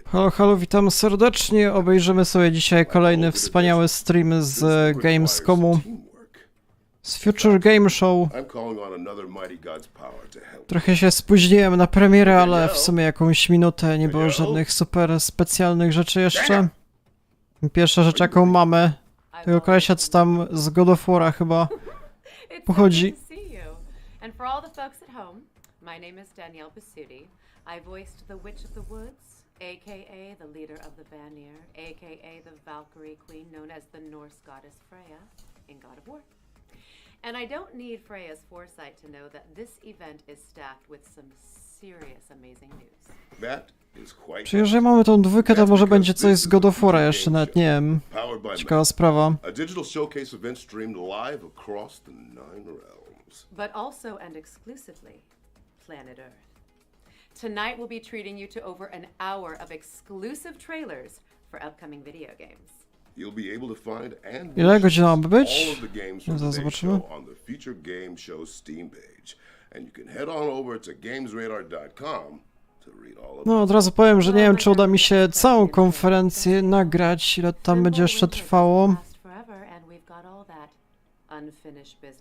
Halo, halo, witam serdecznie. Obejrzymy sobie dzisiaj kolejny wspaniały stream z Gamescomu, z Future Game Show. Trochę się spóźniłem na premierę, ale w sumie jakąś minutę, nie było żadnych super specjalnych rzeczy jeszcze. Pierwsza rzecz, jaką mamy, tego kolesia, co tam z God of War'a chyba pochodzi. AKA the leader of the Vanir, AKA the Valkyrie queen known as the Norse goddess Freya in God of War. And I don't need Freya's foresight to know that this event is stacked with some serious amazing news. Czy jeżeli mamy tą dwójkę, to może będzie coś z God of War'a jeszcze, nawet nie wiem. Ciekawa sprawa. But also and exclusively Planet Earth. Tonight we'll be treating you to over an hour of exclusive trailers for upcoming video games. You'll be able to find and Ile godzin ma być? all of the games from today's Zobaczymy. show on the Future Game Show Steam page. And you can head on over to gamesradar.com to read all of No, od razu powiem, że nie wiem, czy uda mi się całą konferencję nagrać, ile tam będzie jeszcze trwało.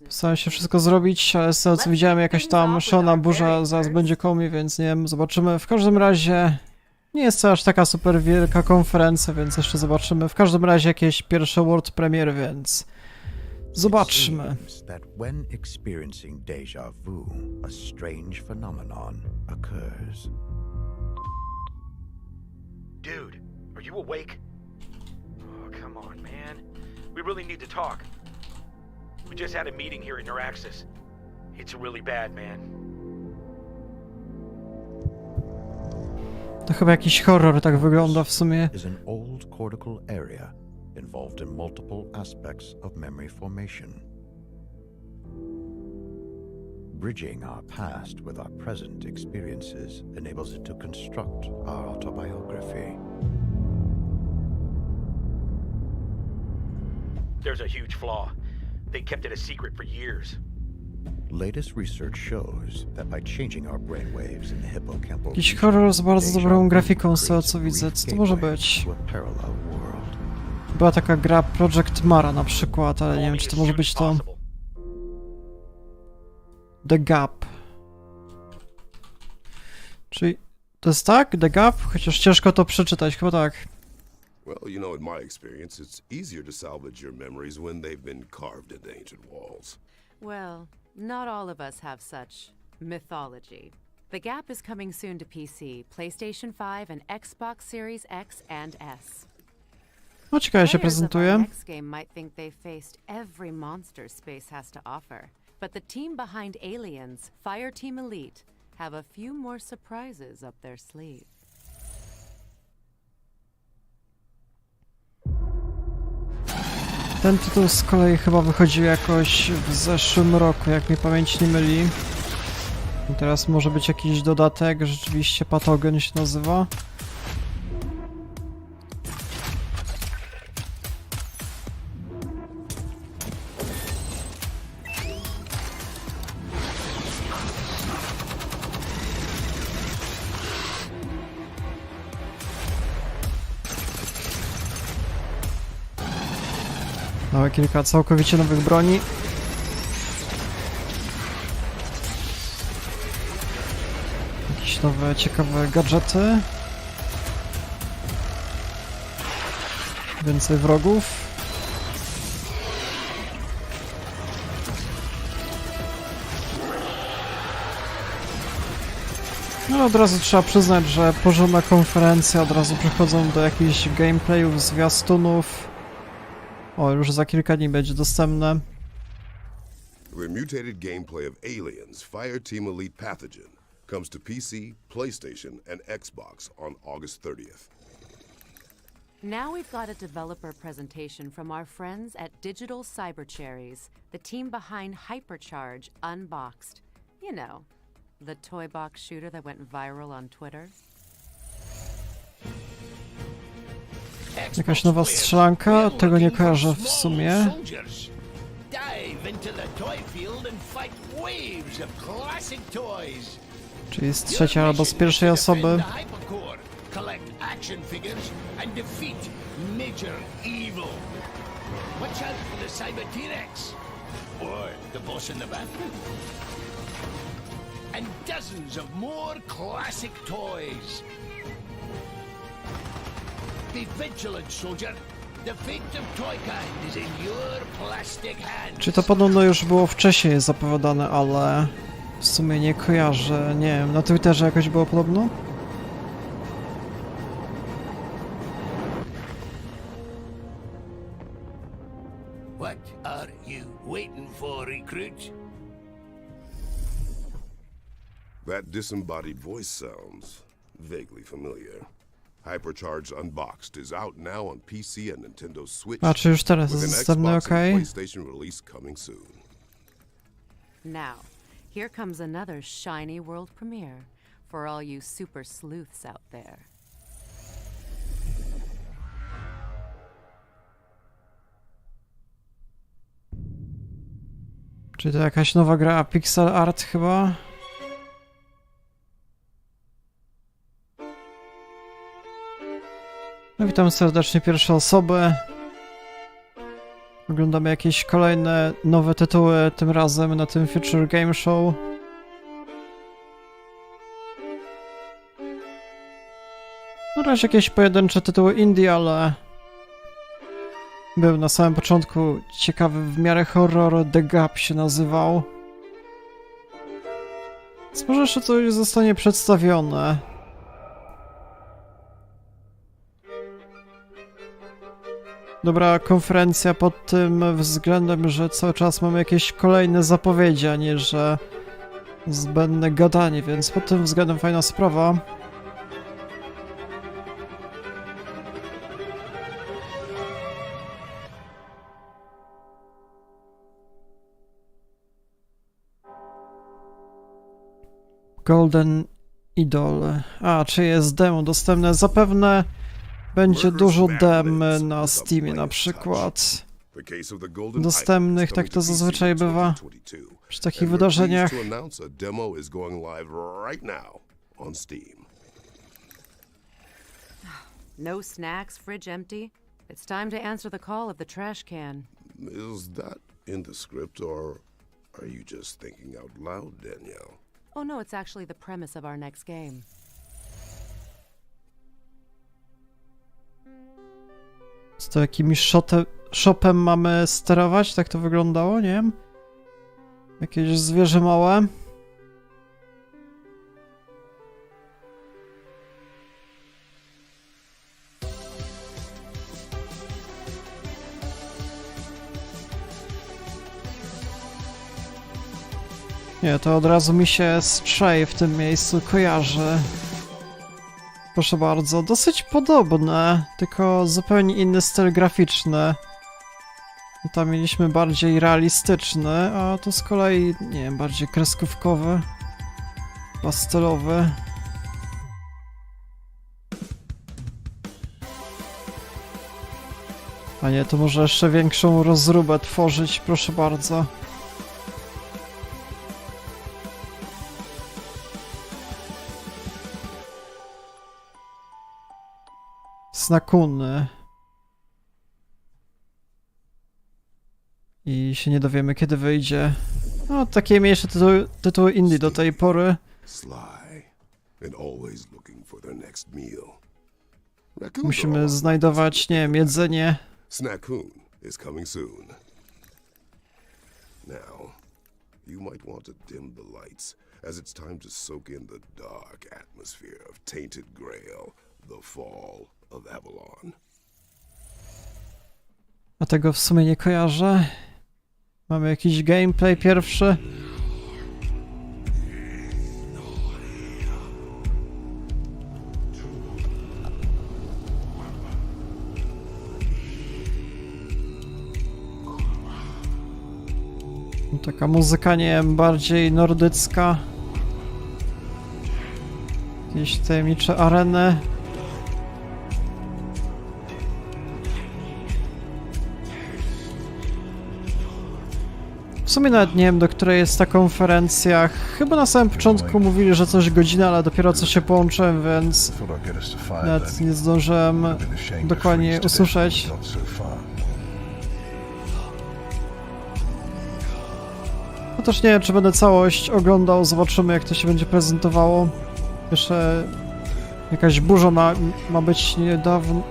Staram się wszystko zrobić, ale z tego co widziałem, jakaś tam szalona burza zaraz będzie koło mnie, więc nie wiem, zobaczymy. W każdym razie nie jest to aż taka super wielka konferencja, więc jeszcze zobaczymy. W każdym razie jakieś pierwsze world premiery, więc zobaczmy. That when experiencing déjà vu, a strange phenomenon occurs. Dude, are you awake? Oh, come on, man. We really need to talk. We just had a meeting here at Reakcja. It's really bad, man. To chyba jakiś horror tak wygląda w sumie. Is an old cortical area involved in multiple aspects of memory formation. Bridging our past with our present experiences enables it to construct our autobiography. There's a huge flaw. They kept it a secret for years. Latest research shows that by changing our brainwaves in the hippocampal Jakiś horror z bardzo dobrą grafiką, z tego co widzę. Co to może być? Była taka gra Project Mara na przykład, ale nie wiem, czy to może być to. The Gap. Czyli to jest tak? The Gap? Chociaż ciężko to przeczytać, chyba tak. Well, you know, in my experience, it's easier to salvage your memories when they've been carved into ancient walls. Well, not all of us have such mythology. The Gap is coming soon to PC, PlayStation 5, and Xbox Series X and S. No ciekawe się Players of our prezentuje. next game might think they've faced every monster space has to offer, but the team behind Aliens, Fireteam Elite, have a few more surprises up their sleeve. Ten tytuł z kolei chyba wychodził jakoś w zeszłym roku, jak mnie pamięć nie myli. I teraz może być jakiś dodatek, rzeczywiście Patogen się nazywa. Mamy kilka całkowicie nowych broni. Jakieś nowe, ciekawe gadżety. Więcej wrogów. No od razu trzeba przyznać, że porządna konferencja, od razu przechodzą do jakichś gameplayów, zwiastunów. O, już za kilka dni będzie dostępne. The mutated gameplay of Aliens, Fireteam Elite Pathogen, comes to PC, PlayStation, and Xbox on August 30th. Now we've got a developer presentation from our friends at Digital Cyber Cherries, the team behind Hypercharge Unboxed. You know, the toy box shooter that went viral on Twitter. Jakaś nowa strzelanka, tego nie kojarzę w sumie. Czyli z trzeciej albo z pierwszej osoby. action figures and defeat Major Evil. Watch out for the Cyber T-Rex, or the boss in the bathroom. And dozens of more classic toys. Be vigilant, soldier. The fate of Toykind is in your plastic hands. Czy to podobno już było wcześniej zapowiadane, ale w sumie nie kojarzę. Nie wiem, na Twitterze jakoś było podobno? What are you waiting for, recruit? That disembodied voice sounds vaguely familiar. Hypercharged Unboxed is out now on PC and Nintendo Switch. A czy już teraz with jest an dostępny, Xbox okej? and PlayStation release coming soon. Now, here comes another shiny world premiere for all you super sleuths out there. Czy to jakaś nowa gra pixel art chyba? No, witam serdecznie pierwsze osoby. Oglądamy jakieś kolejne nowe tytuły, tym razem na tym Future Game Show. Na razie jakieś pojedyncze tytuły indie, ale był na samym początku ciekawy w miarę horror, The Gap się nazywał. Więc może jeszcze coś zostanie przedstawione. Dobra konferencja pod tym względem, że cały czas mamy jakieś kolejne zapowiedzi, a nie że zbędne gadanie, więc pod tym względem fajna sprawa. Golden Idol. A, czy jest demo dostępne? Zapewne będzie dużo dem na Steamie na przykład. Dostępnych, tak to zazwyczaj bywa przy takich wydarzeniach. No snacks, fridge empty. It's time to answer the call of the trash can. Is that in the script, or are you just thinking out loud, Danielle? Oh no, it's actually the premise of our next game. Z to jakimś shopem mamy sterować? Tak to wyglądało, nie wiem. Jakieś zwierzę małe. Nie, to od razu mi się Stray w tym miejscu kojarzy. Proszę bardzo, dosyć podobne, tylko zupełnie inny styl graficzny. Tam mieliśmy bardziej realistyczny, a tu z kolei, nie wiem, bardziej kreskówkowy, pastelowy. A nie, to może jeszcze większą rozróbę tworzyć, proszę bardzo. Snakuny. I się nie dowiemy, kiedy wyjdzie. No, takie mniejsze tytuły indie do tej pory. Musimy znajdować, nie wiem, jedzenie. Snakoon is coming soon. Now, you might want to dim the lights, as it's time to soak in the dark atmosphere of Tainted Grail, the fall of Avalon. A tego w sumie nie kojarzę. Mamy jakiś gameplay pierwszy. Taka muzyka, nie wiem, bardziej nordycka. Jakieś tajemnicze areny. W W sumie nawet nie wiem, do której jest ta konferencja. Chyba na samym początku mówili, że coś godzina, ale dopiero co się połączyłem, więc nawet nie zdążyłem dokładnie usłyszeć. No też nie wiem, czy będę całość oglądał, zobaczymy, jak to się będzie prezentowało. Jeszcze jakaś burza ma być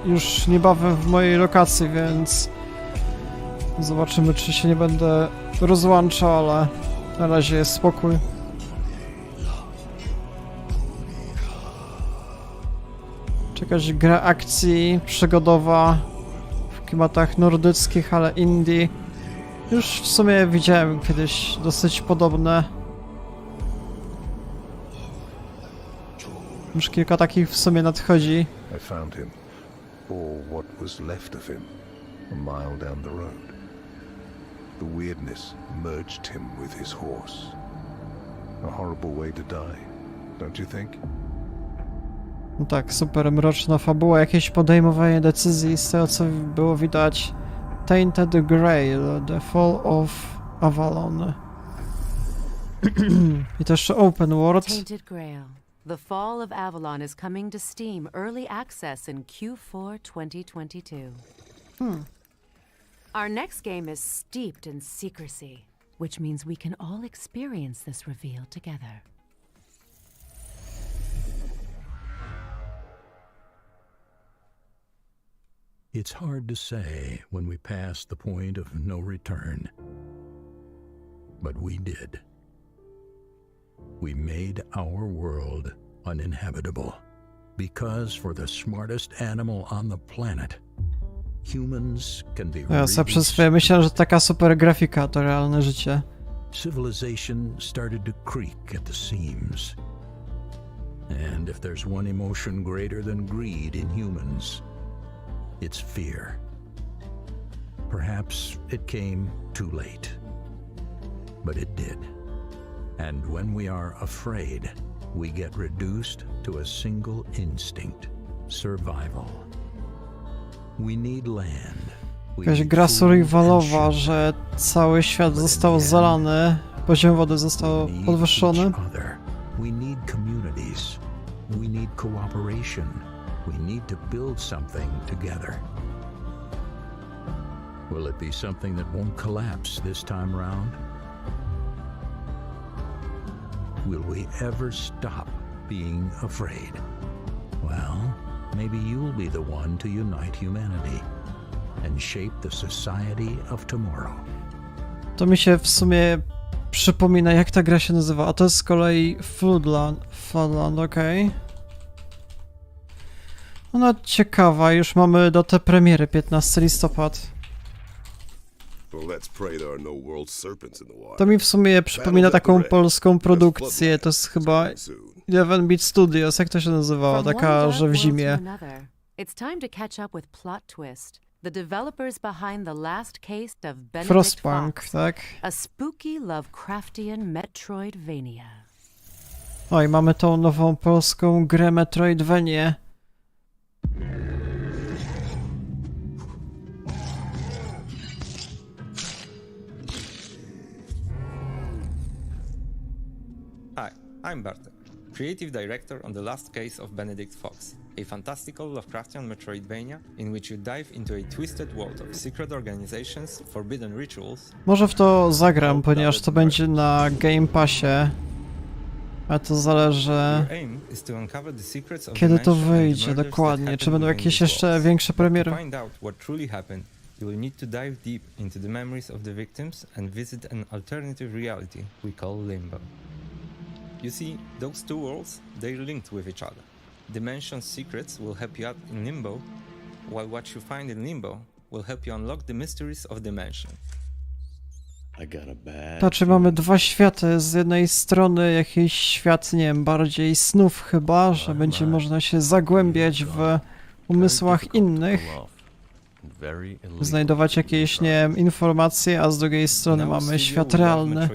już niebawem w mojej lokacji, więc zobaczymy, czy się nie będę rozłączał, ale na razie jest spokój. Czy jakaś gra akcji przygodowa w klimatach nordyckich, ale indie. Już w sumie widziałem kiedyś dosyć podobne. Już kilka takich w sumie nadchodzi. I found him, or what was left of him, a mile down the road. The weirdness merged him with his horse. A horrible way to die, don't you think? No tak, super mroczna fabuła, jakieś podejmowanie decyzji z tego, co było widać. Tainted Grail, The Fall of Avalon. I to jeszcze Open World. Tainted Grail. The Fall of Avalon is coming to Steam Early Access in Q4 2022. Our next game is steeped in secrecy, which means we can all experience this reveal together. It's hard to say when we pass the point of no return. But we did. We made our world uninhabitable. Because for the smartest animal on the planet, humans can be Ja sobie przez chwilę myślałem, że taka super grafika to realne życie. Civilization started to creak at the seams. And if there's one emotion greater than greed in humans, it's fear. Perhaps it came too late, but it did. And when we are afraid, we get reduced to a single instinct: survival. We need land. Jakaś gra survivalowa, że cały świat został zalany, poziom wody został podwyższony. We need communities. We need cooperation. We need to build something together. Will it be something that won't collapse this time round? Will we ever stop being afraid? Well, maybe you'll be the one to unite humanity and shape the society of tomorrow. To mi się w sumie przypomina, jak ta gra się nazywa, a to jest z kolei Floodland, okej. Ona ciekawa, już mamy datę premiery, 15 listopad. To mi w sumie przypomina taką polską produkcję, to jest chyba 11-bit Studios, jak to się nazywało, taka, że w zimie. Frostpunk, tak? A spooky Lovecraftian Metroidvania. Oj, mamy tą nową polską grę Metroidvanię. Hi, I'm Bartek, Creative Director on The Last Case of Benedict Fox, a fantastical Lovecraftian Metroidvania in which you dive into a twisted world of secret organizations, forbidden rituals. Może w to zagram, ponieważ to będzie na Game Passie. A to zależy, kiedy to wyjdzie dokładnie. Czy będą jakieś jeszcze większe premiery? You will need to dive deep into the memories of the victims and visit an alternative reality we call Limbo. You see, those two worlds, they're linked with each other. Dimension's secrets will help you out in Limbo, while what you find in Limbo will help you unlock the mysteries of Dimension. Znaczy mamy dwa światy, z jednej strony jakiś świat, nie wiem, bardziej snów chyba, że będzie można się zagłębiać w umysłach innych, znajdować jakieś, nie wiem, informacje, a z drugiej strony mamy świat realny.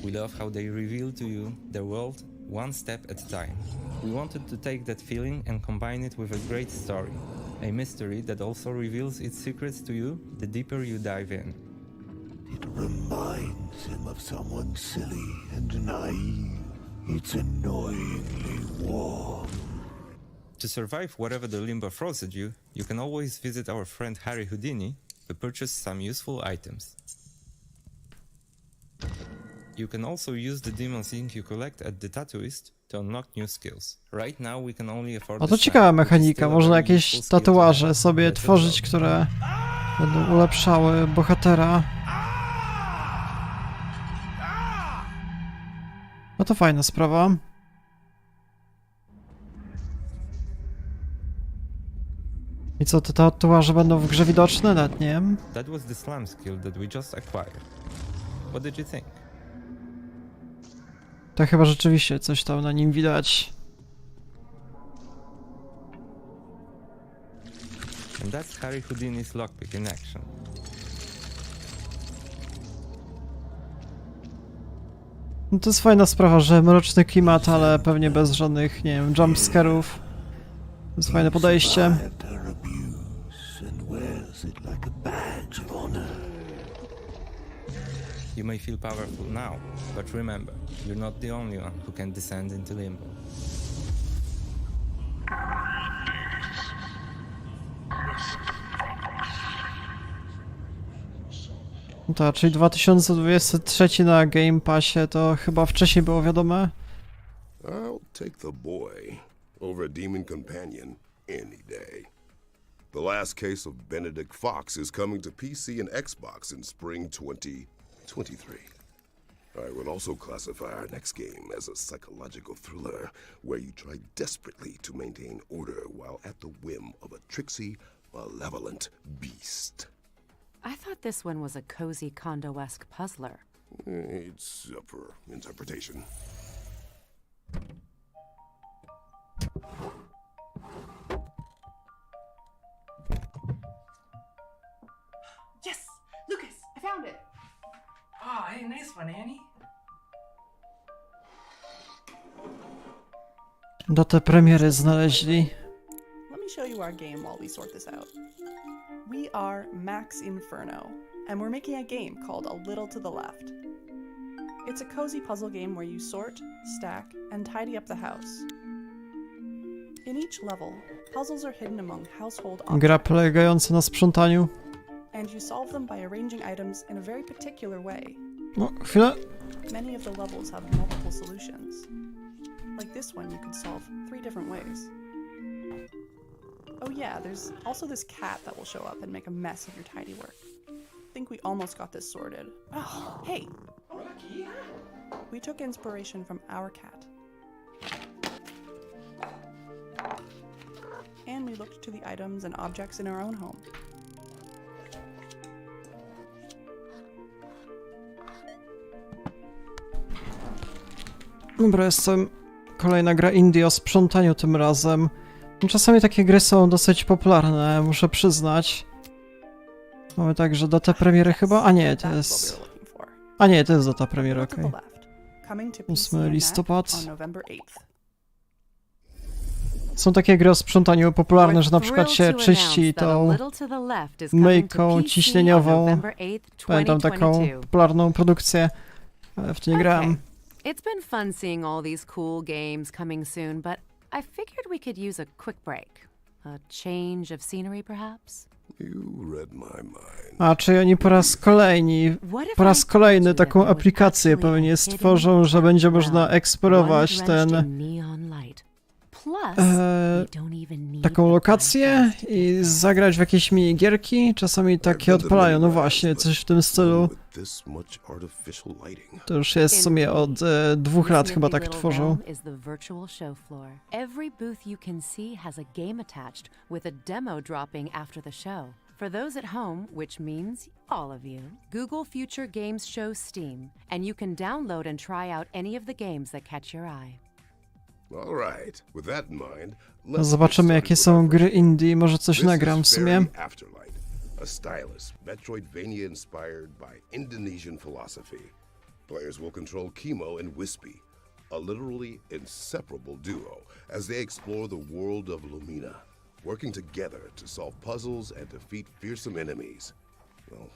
We love how they reveal to you their world one step at a time. We wanted to take that feeling and combine it with a great story, a mystery that also reveals its secrets to you the deeper you dive in. It reminds him of someone silly and naive. It's annoyingly warm. To survive whatever the limbo throws at you, you can always visit our friend Harry Houdini to purchase some useful items. You can also use the demon's ink you collect at the tattooist to unlock new skills. Right now we can only afford A the to shine, ciekawa which is mechanika, still a można very jakieś useful skill to tatuaże have, sobie let it tworzyć, go. które będą ulepszały bohatera. No to fajna sprawa. I co, te tatuaże będą w grze widoczne? Nawet nie wiem. That was the slam skill that we just acquired. What did you think? To chyba rzeczywiście coś tam na nim widać. And that's Harry Houdini's lockpick in action. No to jest fajna sprawa, że mroczny klimat, ale pewnie bez żadnych, nie wiem, jumpscarów. To jest fajne podejście. Survived her abuse and wears it like a badge of honor. You may feel powerful now, but remember, you're not the only one who can descend into limbo. No tak, czyli 2023 na Game Passie to chyba wcześniej było wiadome. I'll take the boy over a demon companion any day. The last case of Benedict Fox is coming to PC and Xbox in spring 2023. I would also classify our next game as a psychological thriller where you try desperately to maintain order while at the whim of a tricksy, malevolent beast. I thought this one was a cozy condo-esque puzzler. It's up for interpretation. Yes! Lucas, I found it! Oh, hey, nice one, Annie. Datę premiery znaleźli. Let me show you our game while we sort this out. We are Max Inferno, and we're making a game called A Little to the Left. It's a cozy puzzle game where you sort, stack, and tidy up the house. In each level, puzzles are hidden among household Gra objects, polegająca na sprzątaniu. and you solve them by arranging items in a very particular way. No, chwilę. Many of the levels have multiple solutions. Like this one, you can solve 3 different ways. Oh yeah, there's also this cat that will show up and make a mess of your tidy work. I think we almost got this sorted. Oh, hey! Rocky? We took inspiration from our cat. And we looked to the items and objects in our own home. Dobra, jestem. Kolejna gra indie o sprzątaniu tym razem. Czasami takie gry są dosyć popularne, muszę przyznać. Mamy także datę premiery chyba? A nie, to That's what we jest... were looking for. A nie, to jest data premiery, Look to the okej. left. Coming to PC 8 and Mac listopad. on November 8th. Są takie gry o sprzątaniu popularne, że na przykład się czyści tą myjką ciśnieniową. Pamiętam taką popularną produkcję, ale w to nie grałem. It's been fun seeing all these cool games coming soon, but I figured we could use a quick break. A change of scenery, perhaps? You read my mind. A czy oni po raz kolejny taką aplikację pewnie stworzą, że będzie można eksplorować taką lokację i zagrać w jakieś minigierki? Czasami takie odpalają, no właśnie, coś w tym stylu. To już jest w sumie od 2 lat chyba tak tworzą. Every booth you can see has a game attached with a demo dropping after the show. For those at home, which means all of you, Google Future Games Show Steam, and you can download and try out any of the games that catch your eye. All right. With that in mind, Zobaczymy jakie są gry indie, może coś nagram w sumie. A stylus, Metroidvania inspired by Indonesian philosophy. Players will control Chemo and Wispy, a literally inseparable duo, as they explore the world of Lumina, working together to solve puzzles and defeat fearsome enemies. Well,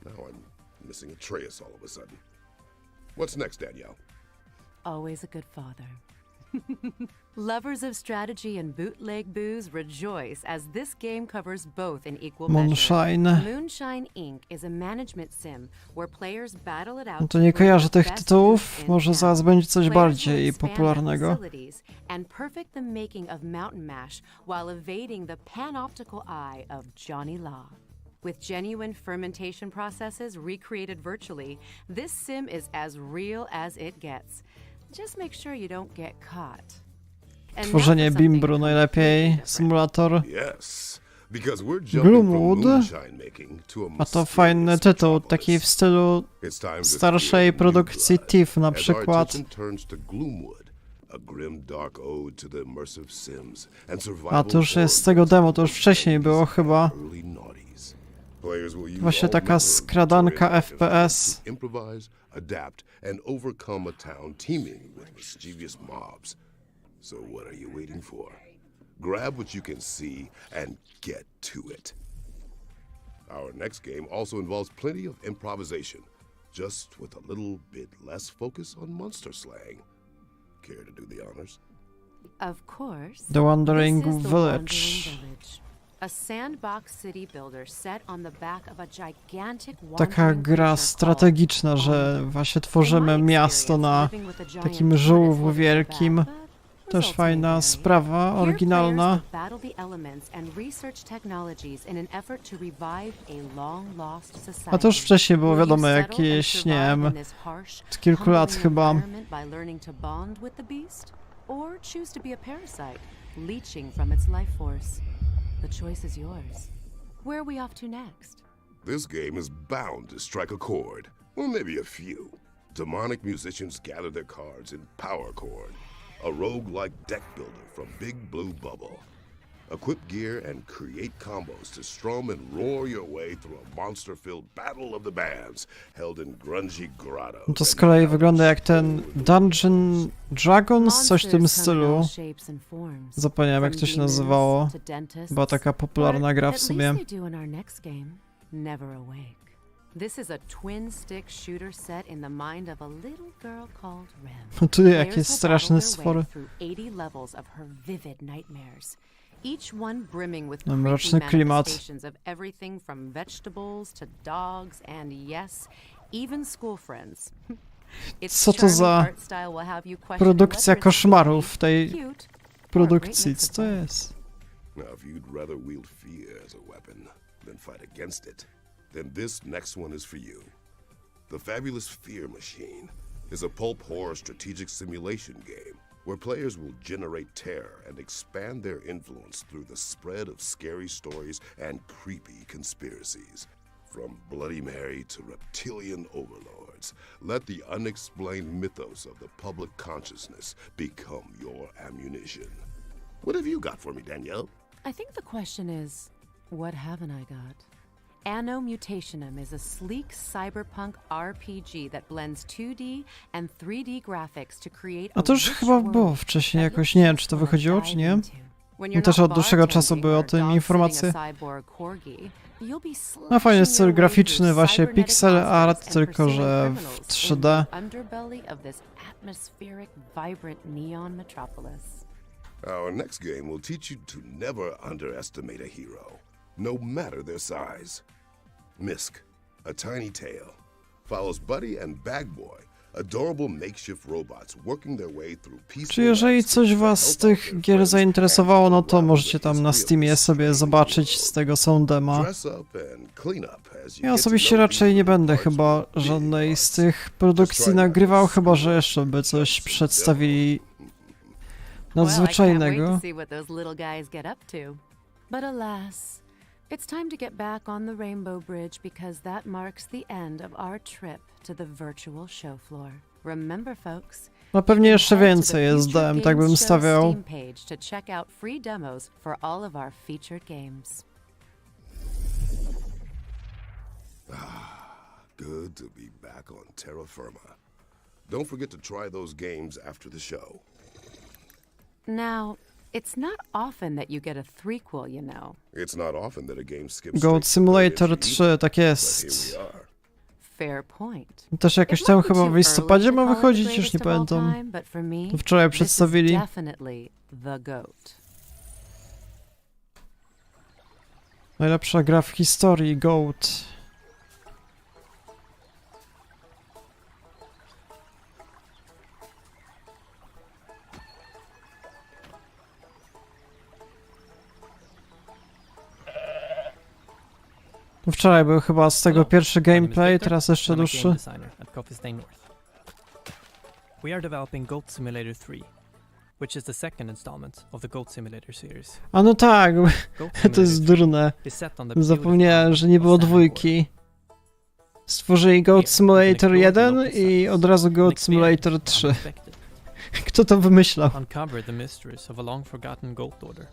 now I'm missing Atreus all of a sudden. What's next, Danielle? Always a good father. Lovers of strategy and bootleg booze rejoice as this game covers both in equal Moonshine. measure. Moonshine Inc. is a management sim where players battle it out No to nie to kojarzę bring the tych best tytułów, booze in może town. zaraz będzie coś Players will bardziej expand popularnego. their facilities and perfect the making of Mountain Mash while evading the panoptical eye of Johnny Law. With genuine fermentation processes recreated virtually, this sim is as real as it gets. Just make sure you don't get caught. And now Tworzenie for something bimbru najlepiej, completely different. symulator. Yes, because we're jumping from Gloomwood. moonshine making to a A to fajny mysterious tytuł, taki w metropolis. stylu It's time to starszej fear new produkcji blood, TIFF na as our przykład. attention turns to Gloomwood, a grim dark ode to the immersive sims and A survival to już jest z horror tego based demo, on to już wcześniej było chyba. early noughties. Players will use Właśnie all taka manner of skradanka tutorial FPS. to improvise, adapt, and overcome a town teeming with mischievous mobs. So what are you waiting for? Grab what you can see and get to it. Our next game also involves plenty of improvisation, just with a little bit less focus on monster slaying. Care to do the honors? Of course. The Wandering This is the Village. Wandering Village. A sandbox city builder set on the back of a gigantic Taka wandering gra creature strategiczna, called że albo. właśnie In tworzymy my miasto na experience, living with a takim giant żółwu tortoise wielkim. living in the back, but Też results fajna may vary. sprawa, Here oryginalna. players will battle the elements and research technologies in an effort to revive a long lost society. A to już wcześniej było Will you wiadomo, settle and jakieś, nie survive wiem, in this harsh, od kilku lat humbling chyba. environment by learning to bond with the beast, or choose to be a parasite, leeching from its life force? The choice is yours. Where are we off to next? This game is bound to strike a chord, or maybe a few. Demonic musicians gather their cards in Power Chord, a rogue-like deck builder from Big Blue Bubble. Equip gear and create combos to strum and roar your way through a monster-filled battle of the bands held in grungy grottos. No to z kolei wygląda jak ten Dungeon Dragons, coś w tym stylu. Zapomniałem, jak to się nazywało. Była taka popularna gra w sumie. This is a twin-stick shooter set in the mind of a little girl called Rem. Tu jakieś straszne Players will battle stwory. their way through 80 levels of her vivid nightmares. Each one brimming with Mroczny creepy klimat. manifestations of everything from vegetables to dogs and yes, even school friends. Its Co to charming za art style will have you question produkcja whether it's koszmarów w tej cute or a great produkcji? mix Co of to both. jest? Now, if you'd rather wield fear as a weapon than fight against it, then this next one is for you. The Fabulous Fear Machine is a pulp horror strategic simulation game where players will generate terror and expand their influence through the spread of scary stories and creepy conspiracies. From Bloody Mary to reptilian overlords, let the unexplained mythos of the public consciousness become your ammunition. What have you got for me, Danielle? I think the question is, what haven't I got? Anno Mutationum is a sleek cyberpunk RPG that blends 2D and 3D graphics to create A to już chyba było wcześniej jakoś, nie wiem czy to wychodziło, czy nie. No też od dłuższego czasu były o tym informacje. No fajny styl graficzny, właśnie pixel art, tylko że w 3D. Our next game will teach you to never underestimate a hero, no matter their size. Misk, a tiny tail, follows Buddy and Bagboy, adorable makeshift robots working their way through peaceful. Czy jeżeli coś was z tych gier zainteresowało, no to możecie tam na Steamie sobie zobaczyć, z tego są dema. Ja osobiście raczej nie będę chyba żadnej z tych produkcji nagrywał, chyba że jeszcze by coś przedstawili nadzwyczajnego. But alas, it's time to get back on the Rainbow Bridge because that marks the end of our trip to the virtual show floor. Remember, folks, No pewnie jeszcze więcej jest dem, tak bym stawiał. Steam page to check out free demos for all of our featured games. Good to be back on terra firma. Don't forget to try those games after the show. Now, it's not often that you get a threequel, you know. It's not often that a game skips Goat straight to Simulator third 3, tak entry, jest. but here we are. Fair point. Też jakoś It tam might be chyba too w listopadzie early to ma call it the wychodzić, już nie greatest of all pamiętam. time, but for me, To wczoraj this is przedstawili. definitely the GOAT. Najlepsza gra w historii, GOAT. To wczoraj był chyba z tego pierwszy gameplay, teraz jeszcze dłuższy. We are developing Goat Simulator 3, which is the second installment of the Goat Simulator series. A no tak, Goat to jest Simulator 3 durne. is set on the Zapomniałem, że nie było dwójki. Stworzyli Goat Simulator 1 i od razu Goat Simulator 3. Kto to wymyślał? Uncover the mysteries of a long forgotten goat order.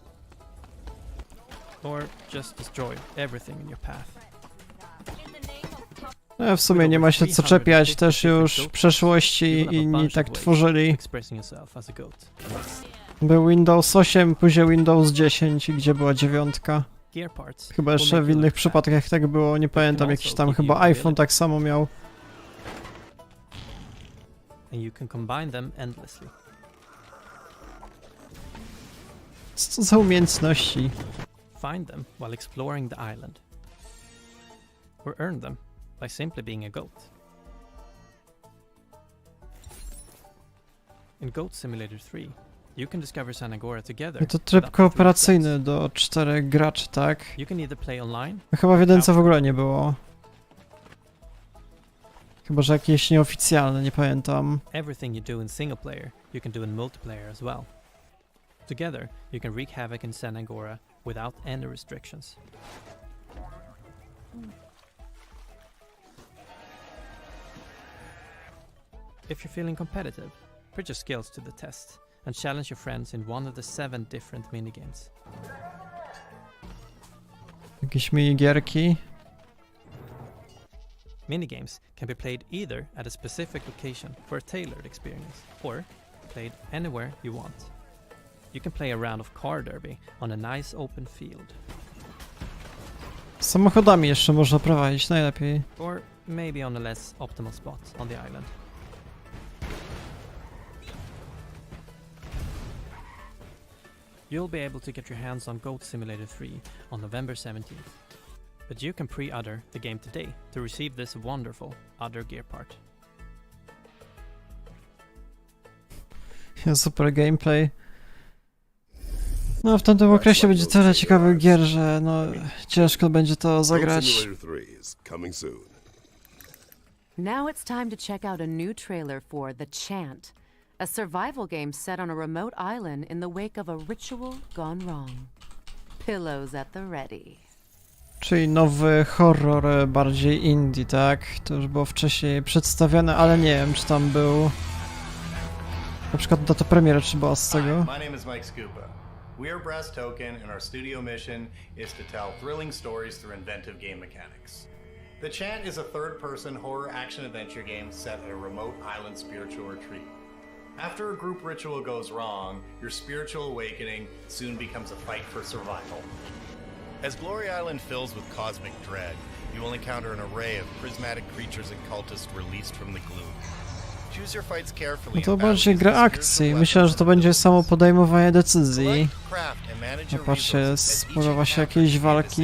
Or just destroy everything in your path. No, w sumie nie ma się co czepiać, też już w przeszłości inni tak tworzyli. Był Windows 8, później Windows 10, gdzie była 9. Chyba jeszcze w innych przypadkach tak było, nie pamiętam, jakiś tam chyba iPhone tak samo miał. And you can combine them endlessly. Co za umiejętności? Find them while exploring the island. Or earn them by simply being a goat. In Goat Simulator 3, you can discover San Agora together. I to tryb kooperacyjny do 4 graczy, tak? You can either play online. Chyba w jedynce w ogóle nie było. Chyba że jakieś nieoficjalne, nie pamiętam. Everything you do in single player, you can do in multiplayer as well. Together, you can wreak havoc in San Agora without any restrictions. If you're feeling competitive, put your skills to the test and challenge your friends in one of the 7 different minigames. Jakieś minigierki. Minigames can be played either at a specific location for a tailored experience, or played anywhere you want. You can play a round of car derby on a nice open field. Samochodami jeszcze można prowadzić, najlepiej. Or maybe on a less optimal spot on the island. You'll be able to get your hands on Goat Simulator 3 on November 17th. But you can pre-order the game today to receive this wonderful other gear part. Super gameplay. No w tamtym okresie będzie tyle ciekawych gier, że no ciężko będzie to zagrać. Now it's time to check out a new trailer for The Chant, a survival game set on a remote island in the wake of a ritual gone wrong. Pillows at the ready. Czyli nowy horror, bardziej indie, tak? To już było wcześniej przedstawione, ale nie wiem, czy tam był... Na przykład data premiery, czy była z tego? My name is Mike Scupa. We are Brass Token, and our studio mission is to tell thrilling stories through inventive game mechanics. The Chant is a third-person horror action-adventure game set at a remote island spiritual retreat. After a group ritual goes wrong, your spiritual awakening soon becomes a fight for survival. As Glory Island fills with cosmic dread, you will encounter an array of prismatic creatures and cultists released from the gloom. Choose your fights carefully. No to bardziej gra akcji. Myślę, że to będzie samo podejmowanie decyzji. No patrzcie, spodziewa się jakiejś walki.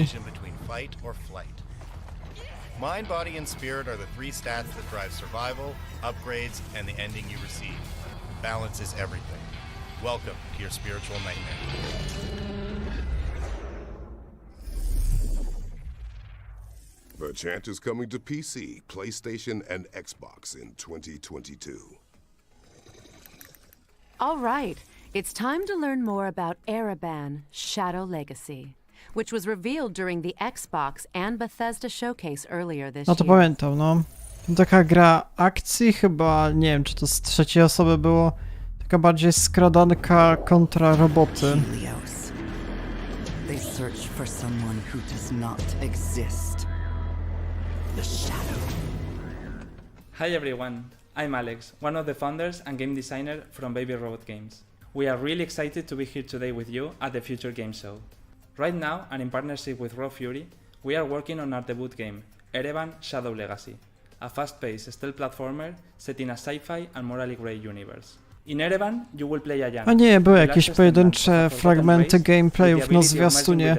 Mind, body, and spirit are the 3 stats that drive survival, upgrades, and the ending you receive. Balance is everything. Welcome to your spiritual nightmare. The Chant is coming to PC, PlayStation, and Xbox in 2022. All right, it's time to learn more about Ereban Shadow Legacy, which was revealed during the Xbox and Bethesda showcase earlier this No to year. pamiętam, no. Taka gra akcji chyba, nie wiem, czy to z trzeciej osoby było. Taka bardziej skradanka kontra roboty. They search for someone who does not exist. The Shadow. Hi everyone, I'm Alex, one of the founders and game designer from Baby Robot Games. We are really excited to be here today with you at the Future Game Show. Right now, and in partnership with Raw Fury, we are working on our debut game, Ereban Shadow Legacy, a fast-paced stealth platformer set in a sci-fi and morally grey universe. In Erevan, you will play a young, A nie, były jakieś pojedyncze fragmenty gameplayów na zwiastunie.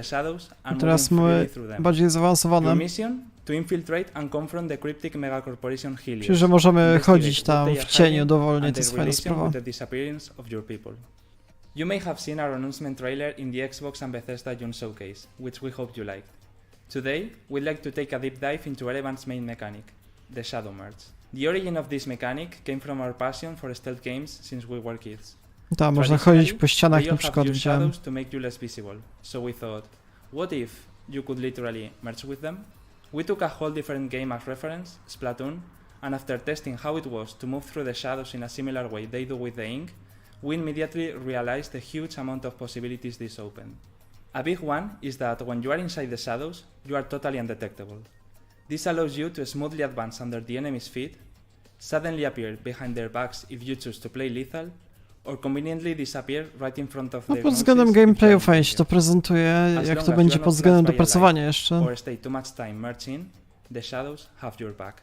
I teraz mamy bardziej zaawansowane. To infiltrate and confront the cryptic megacorporation Helios. Czyli, że możemy chodzić tam w cieniu dowolnie, to jest fajna sprawa. You may have seen our announcement trailer in the Xbox and Bethesda June Showcase, which we hope you liked. Today, we'd like to take a deep dive into Erevan's main mechanic, the Shadow Merge. The origin of this mechanic came from our passion for stealth games since we were kids. Tak, można chodzić po ścianach na przykład, widziałem. To make you less visible, so we thought, what if you could literally merge with them? We took a whole different game as reference, Splatoon, and after testing how it was to move through the shadows in a similar way they do with the ink, we immediately realized the huge amount of possibilities this opened. A big one is that when you are inside the shadows, you are totally undetectable. This allows you to smoothly advance under the enemy's feet, suddenly appear behind their backs if you choose to play lethal, or conveniently disappear right in front of their pod względem gameplayu fajnie się to prezentuje, jak to będzie pod względem dopracowania jeszcze. Or stay too much time merging, the shadows have your back.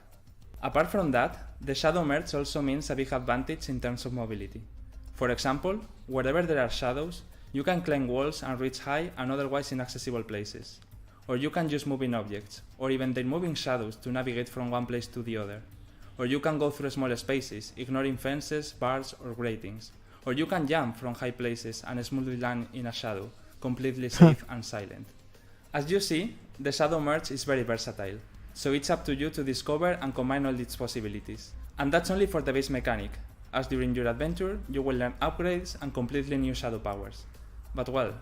Apart from that, the shadow merge also means a big advantage in terms of mobility. For example, wherever there are shadows, you can climb walls and reach high and otherwise inaccessible places. Or you can use moving objects, or even the moving shadows to navigate from one place to the other. Or you can go through smaller spaces, ignoring fences, bars, or gratings. Or you can jump from high places and smoothly land in a shadow, completely safe and silent. As you see, the shadow merge is very versatile, so it's up to you to discover and combine all its possibilities. And that's only for the base mechanic, as during your adventure you will learn upgrades and completely new shadow powers. But well,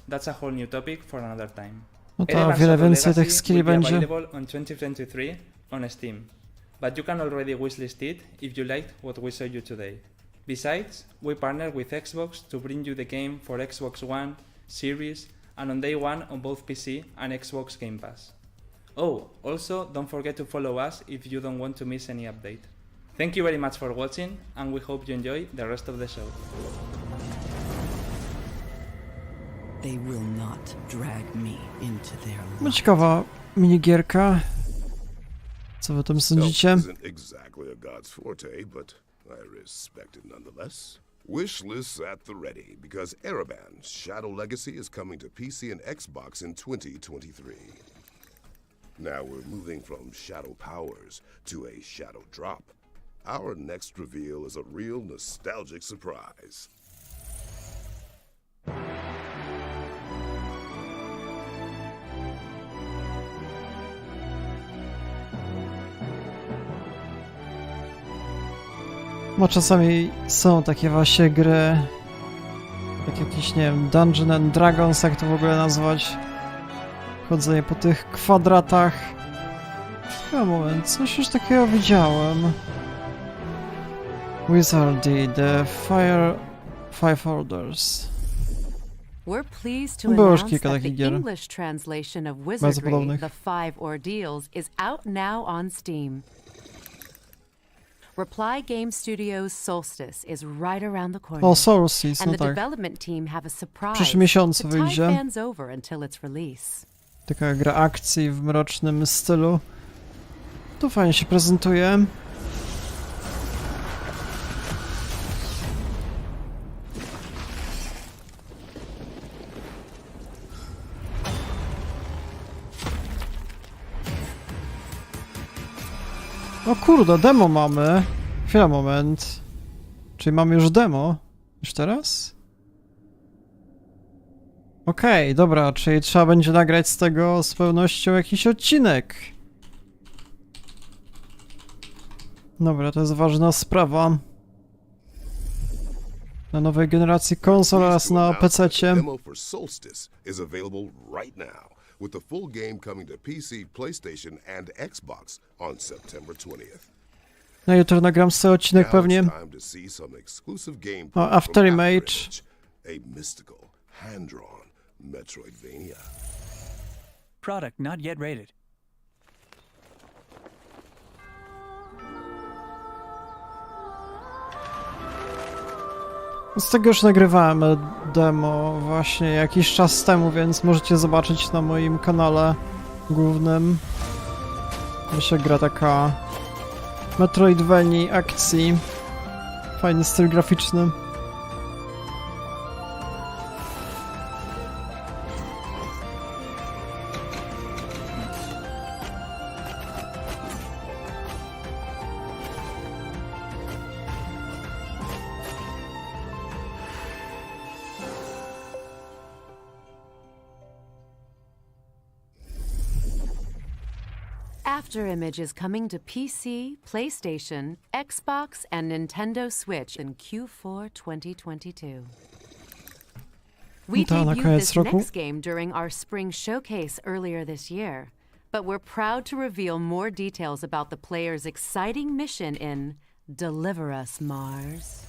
that's a whole new topic for another time. No to o wiele więcej tych Legacy skilli will be będzie. available on 2023 on Steam, but you can already wishlist it if you liked what we showed you today. Besides, we partner with Xbox to bring you the game for Xbox One, Series, and on day one on both PC and Xbox Game Pass. Oh, also don't forget to follow us if you don't want to miss any update. Thank you very much for watching, and we hope you enjoy the rest of the show. They will not drag me into their No ciekawa minigierka. Co wy o tym sądzicie? Stealth isn't exactly a god's forte, but I respect it nonetheless. Wish lists at the ready, because Erevan's Shadow Legacy is coming to PC and Xbox in 2023. Now we're moving from shadow powers to a shadow drop. Our next reveal is a real nostalgic surprise. No czasami są takie właśnie gry, jak jakiś, nie wiem, Dungeons and Dragons, jak to w ogóle nazwać. Chodzenie po tych kwadratach. Chyba moment, coś już takiego widziałem. Wizardy, The Five Orders. We're pleased to Było już announce kilka that the takich gier. English translation of Bardzo Wizardry, podobnych. The Five Ordeals, is out now on Steam. Reply Game Studios' Solstice is right around the corner. O, Solstice, and no the tak. development team have a W surprise przyszłym miesiącu to tide wyjdzie. fans over until its release. Taka gra akcji w mrocznym stylu. Tu fajnie się prezentuje. O kurde, demo mamy. Chwila, moment. Czyli mamy już demo? Już teraz? Okej, dobra, czyli trzeba będzie nagrać z tego z pewnością jakiś odcinek. Dobra, to jest ważna sprawa. Na nowej generacji konsol oraz na PC-cie. Demo for Solstice is available right now, with the full game coming to PC, PlayStation, and Xbox on September 20th. Na jutro nagram sobie odcinek pewnie. Now it's time to see some exclusive gameplay O from Afterimage. a mystical, hand-drawn Metroidvania. Product not yet rated. Z tego już nagrywałem demo właśnie jakiś czas temu, więc możecie zobaczyć na moim kanale głównym. To się gra taka Metroidvanii, akcji. Fajny styl graficzny. After Image is coming to PC, PlayStation, Xbox, and Nintendo Switch in Q4 2022. We debuted this next game during our spring showcase earlier this year, but we're proud to reveal more details about the player's exciting mission in Deliver Us, Mars.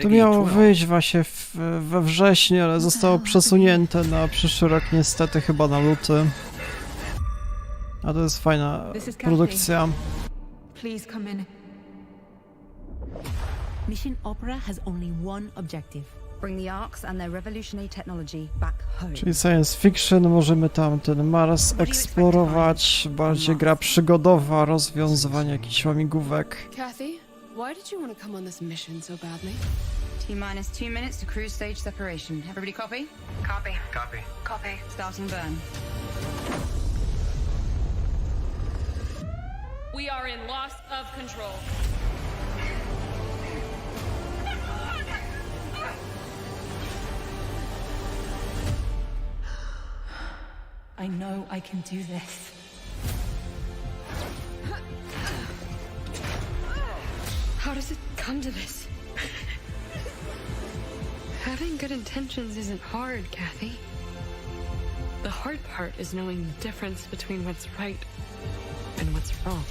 To miało wyjść właśnie we wrześniu, ale zostało przesunięte na przyszły rok, niestety chyba na luty. A to jest fajna produkcja. Please come in. Mission Opera has only one objective. Bring the Arks and their revolutionary technology back home. Czyli science fiction, możemy tam ten Mars eksplorować, bardziej gra przygodowa, rozwiązywanie jakichś łamigłówek. Kathy, why did you want to come on this mission so badly? T-minus 2 minutes to cruise stage separation. Everybody copy? Copy. Copy. Copy. Starting burn. We are in loss of control. I know I can do this. How does it come to this? Having good intentions isn't hard, Kathy. The hard part is knowing the difference between what's right and what's wrong.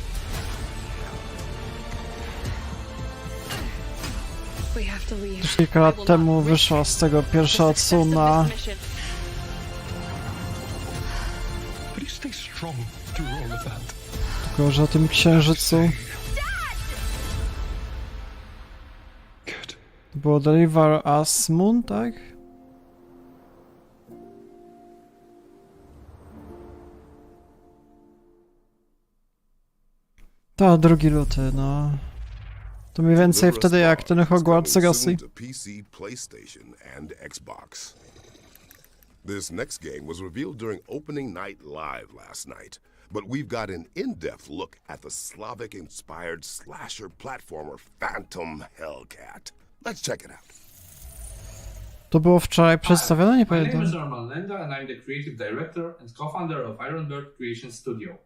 We have to leave. Już kilka lat temu wyszła z tego pierwsza odsłona. Tylko, że o tym księżycu. To było Deliver Us Moon, tak? To 2 luty, no. To mniej więcej wtedy jak ten Hogwarts Legacy. PC, PlayStation, and Xbox. This next game was revealed during opening night live last night, but we've got an in-depth look at the Slavic-inspired slasher platformer Phantom Hellcat. Let's check it out. To było wczoraj przedstawione, nie pamiętam. My name is Norman Lenda and I'm the creative director and co-founder of Ironbird Creation Studio.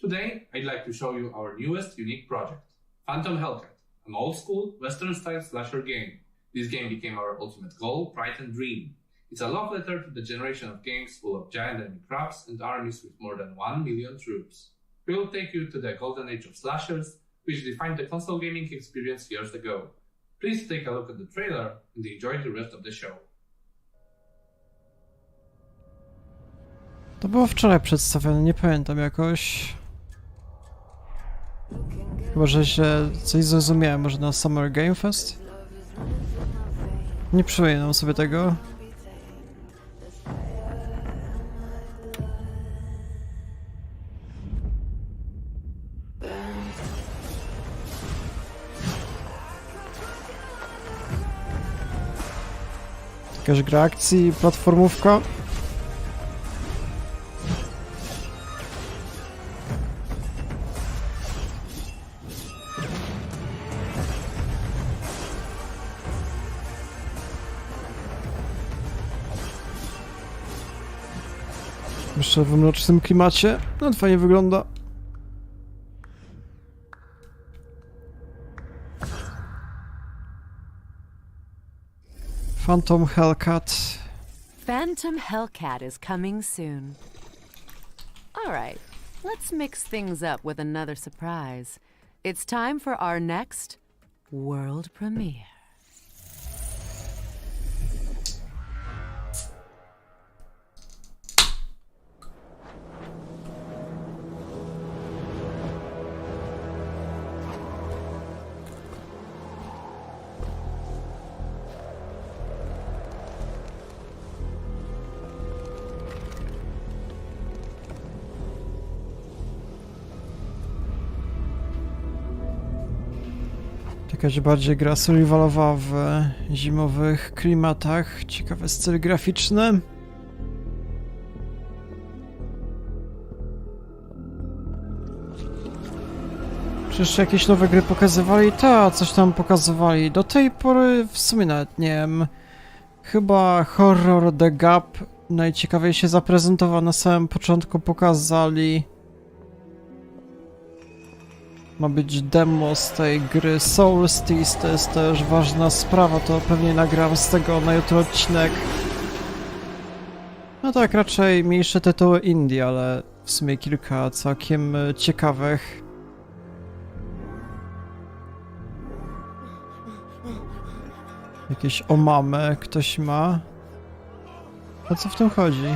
Today, I'd like to show you our newest unique project, Phantom Hellcat, an old-school, Western-style slasher game. This game became our ultimate goal, pride and dream. It's a love letter to the generation of games full of giant enemy crafts and armies with more than 1 million troops. We will take you to the golden age of slashers, which defined the console gaming experience years ago. Please take a look at the trailer and enjoy the rest of the show. To było wczoraj przedstawione, nie pamiętam jakoś. Chyba, że się coś zrozumiałem, może na Summer Game Fest? Nie przypominam sobie tego. Jakaś gra akcji, platformówka. Jeszcze w mrocznym klimacie. No, fajnie wygląda. Phantom Hellcat. Phantom Hellcat is coming soon. All right, let's mix things up with another surprise. It's time for our next world premiere. Jakaś bardziej gra survivalowa w zimowych klimatach. Ciekawy styl graficzny. Czy jeszcze jakieś nowe gry pokazywali? Coś tam pokazywali. Do tej pory w sumie nawet nie wiem. Chyba Horror The Gap najciekawiej się zaprezentował na samym początku. Pokazali. Ma być demo z tej gry Solstice, to jest też ważna sprawa, to pewnie nagram z tego na jutro odcinek. No tak, raczej mniejsze tytuły indie, ale w sumie kilka całkiem ciekawych. Jakieś omamy ktoś ma. O co w tym chodzi?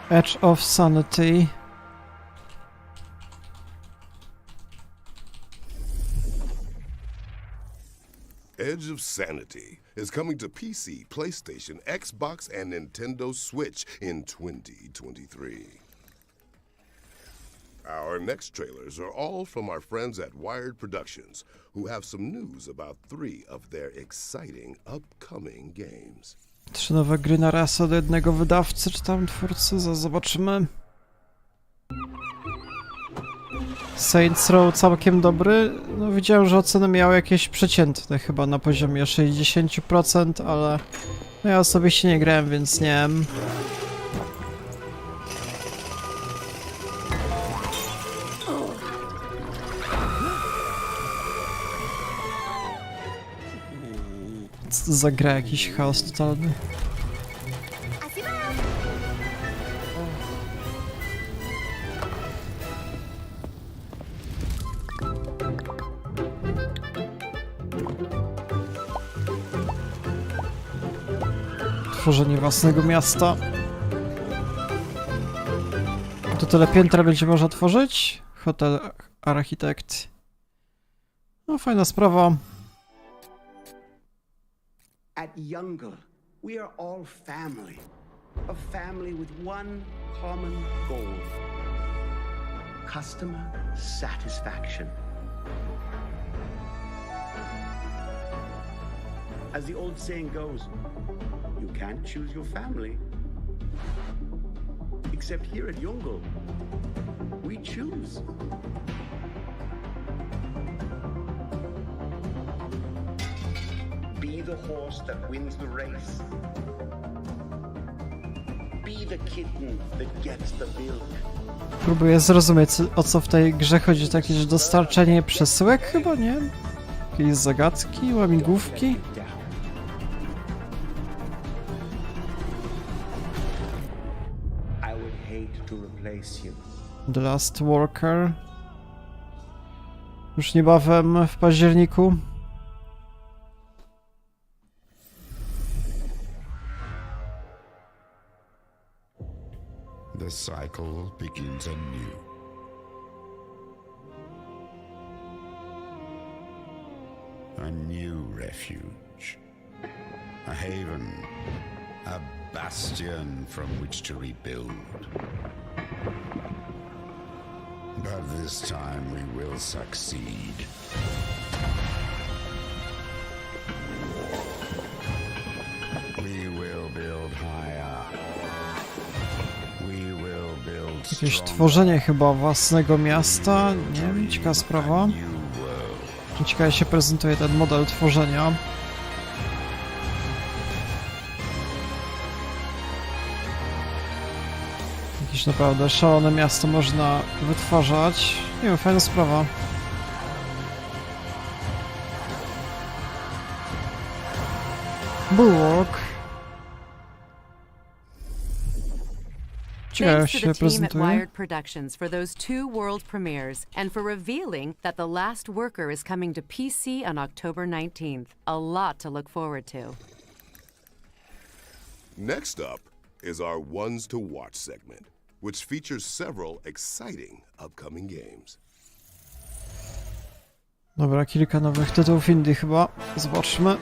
Edge of Sanity. Edge of Sanity is coming to PC, PlayStation, Xbox, and Nintendo Switch in 2023. Our next trailers are all from our friends at Wired Productions, who have some news about 3 of their exciting upcoming games. 3 nowe gry na raz od jednego wydawcy, czy tam twórcy, zobaczymy. Saints Row całkiem dobry. No widziałem, że oceny miały jakieś przeciętne, chyba na poziomie 60%, ale no ja osobiście nie grałem, więc nie wiem. Co to za gra? Jakiś chaos totalny. Tworzenie własnego miasta. To tyle piętra będzie można tworzyć? Hotel architekt. No fajna sprawa. At Youngle, we are all family. A family with one common goal. Customer satisfaction. As the old saying goes, you can't choose your family. Except here at Youngle, we choose. Be the horse that wins the race. Be the kitten that gets the milk. Próbuję zrozumieć, o co w tej grze chodzi. To jakieś dostarczenie przesyłek chyba, nie? Jakieś zagadki, łamigłówki? The Last Worker. Już niebawem w październiku. The cycle begins anew. A new refuge. A haven. A bastion from which to rebuild. But this time we will succeed. We will build higher. We will build Jakieś tworzenie chyba własnego miasta. Nie wiem, ciekawa sprawa. Ciekawie się prezentuje ten model tworzenia. Jakieś naprawdę szalone miasto można wytwarzać. Nie wiem, fajna sprawa. Bulwark. Thanks to the team at Wired Productions for those 2 world premieres and for revealing that The Last Worker is coming to PC on October 19th. A lot to look forward to. Next up is our Ones to Watch segment, which features several exciting upcoming games. Dobra, kilka nowych tytułów indie chyba. Zobaczmy.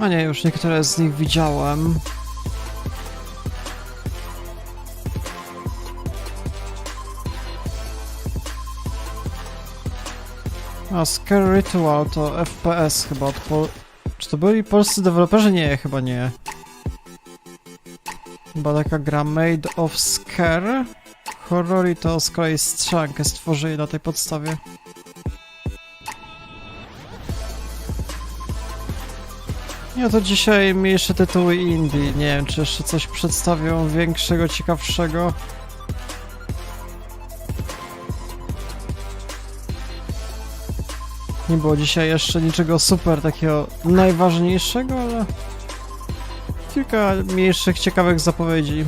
A nie, już niektóre z nich widziałem. A Scare Ritual to FPS chyba od Czy to byli polscy deweloperzy? Nie, chyba nie. Chyba taka gra Made of Scare. Horror to z kolei strzelankę stworzyli na tej podstawie. Ja to dzisiaj mniejsze tytuły indie. Nie wiem, czy jeszcze coś przedstawią większego, ciekawszego. Nie było dzisiaj jeszcze niczego super takiego najważniejszego, ale kilka mniejszych, ciekawych zapowiedzi.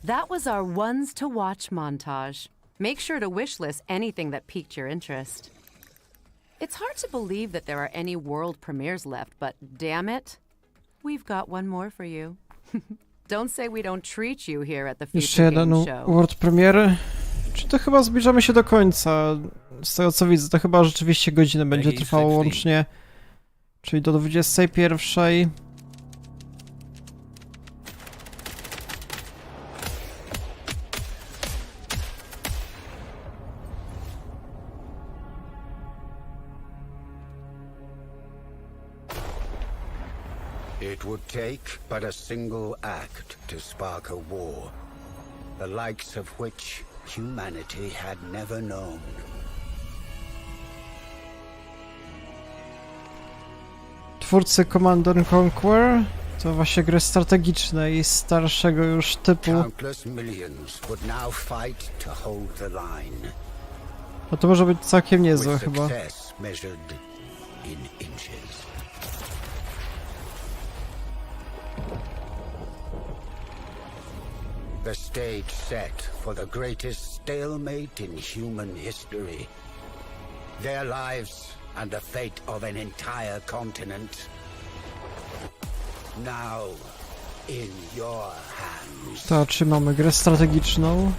That was our ones to watch montage. Make sure to wishlist anything that piqued your interest. It's hard to believe that there are any world premieres left, but damn it, we've got one more for you. Don't say we don't treat you here at the Jeszcze Future jeden Game Show. world premiery. Czy to chyba zbliżamy się do końca? Z tego co widzę, to chyba rzeczywiście godzinę będzie trwało łącznie. Czyli do 21. It would take but a single act to spark a war, the likes of which humanity had never known. Twórcy Command & Conquer to właśnie gry strategiczne i starszego już typu. Countless millions would now fight to hold the line. No to może być całkiem niezłe chyba. Measured in inches. The stage set for the greatest stalemate in human history. Their lives and the fate of an entire continent. Now in your hands. To czy mamy grę strategiczną?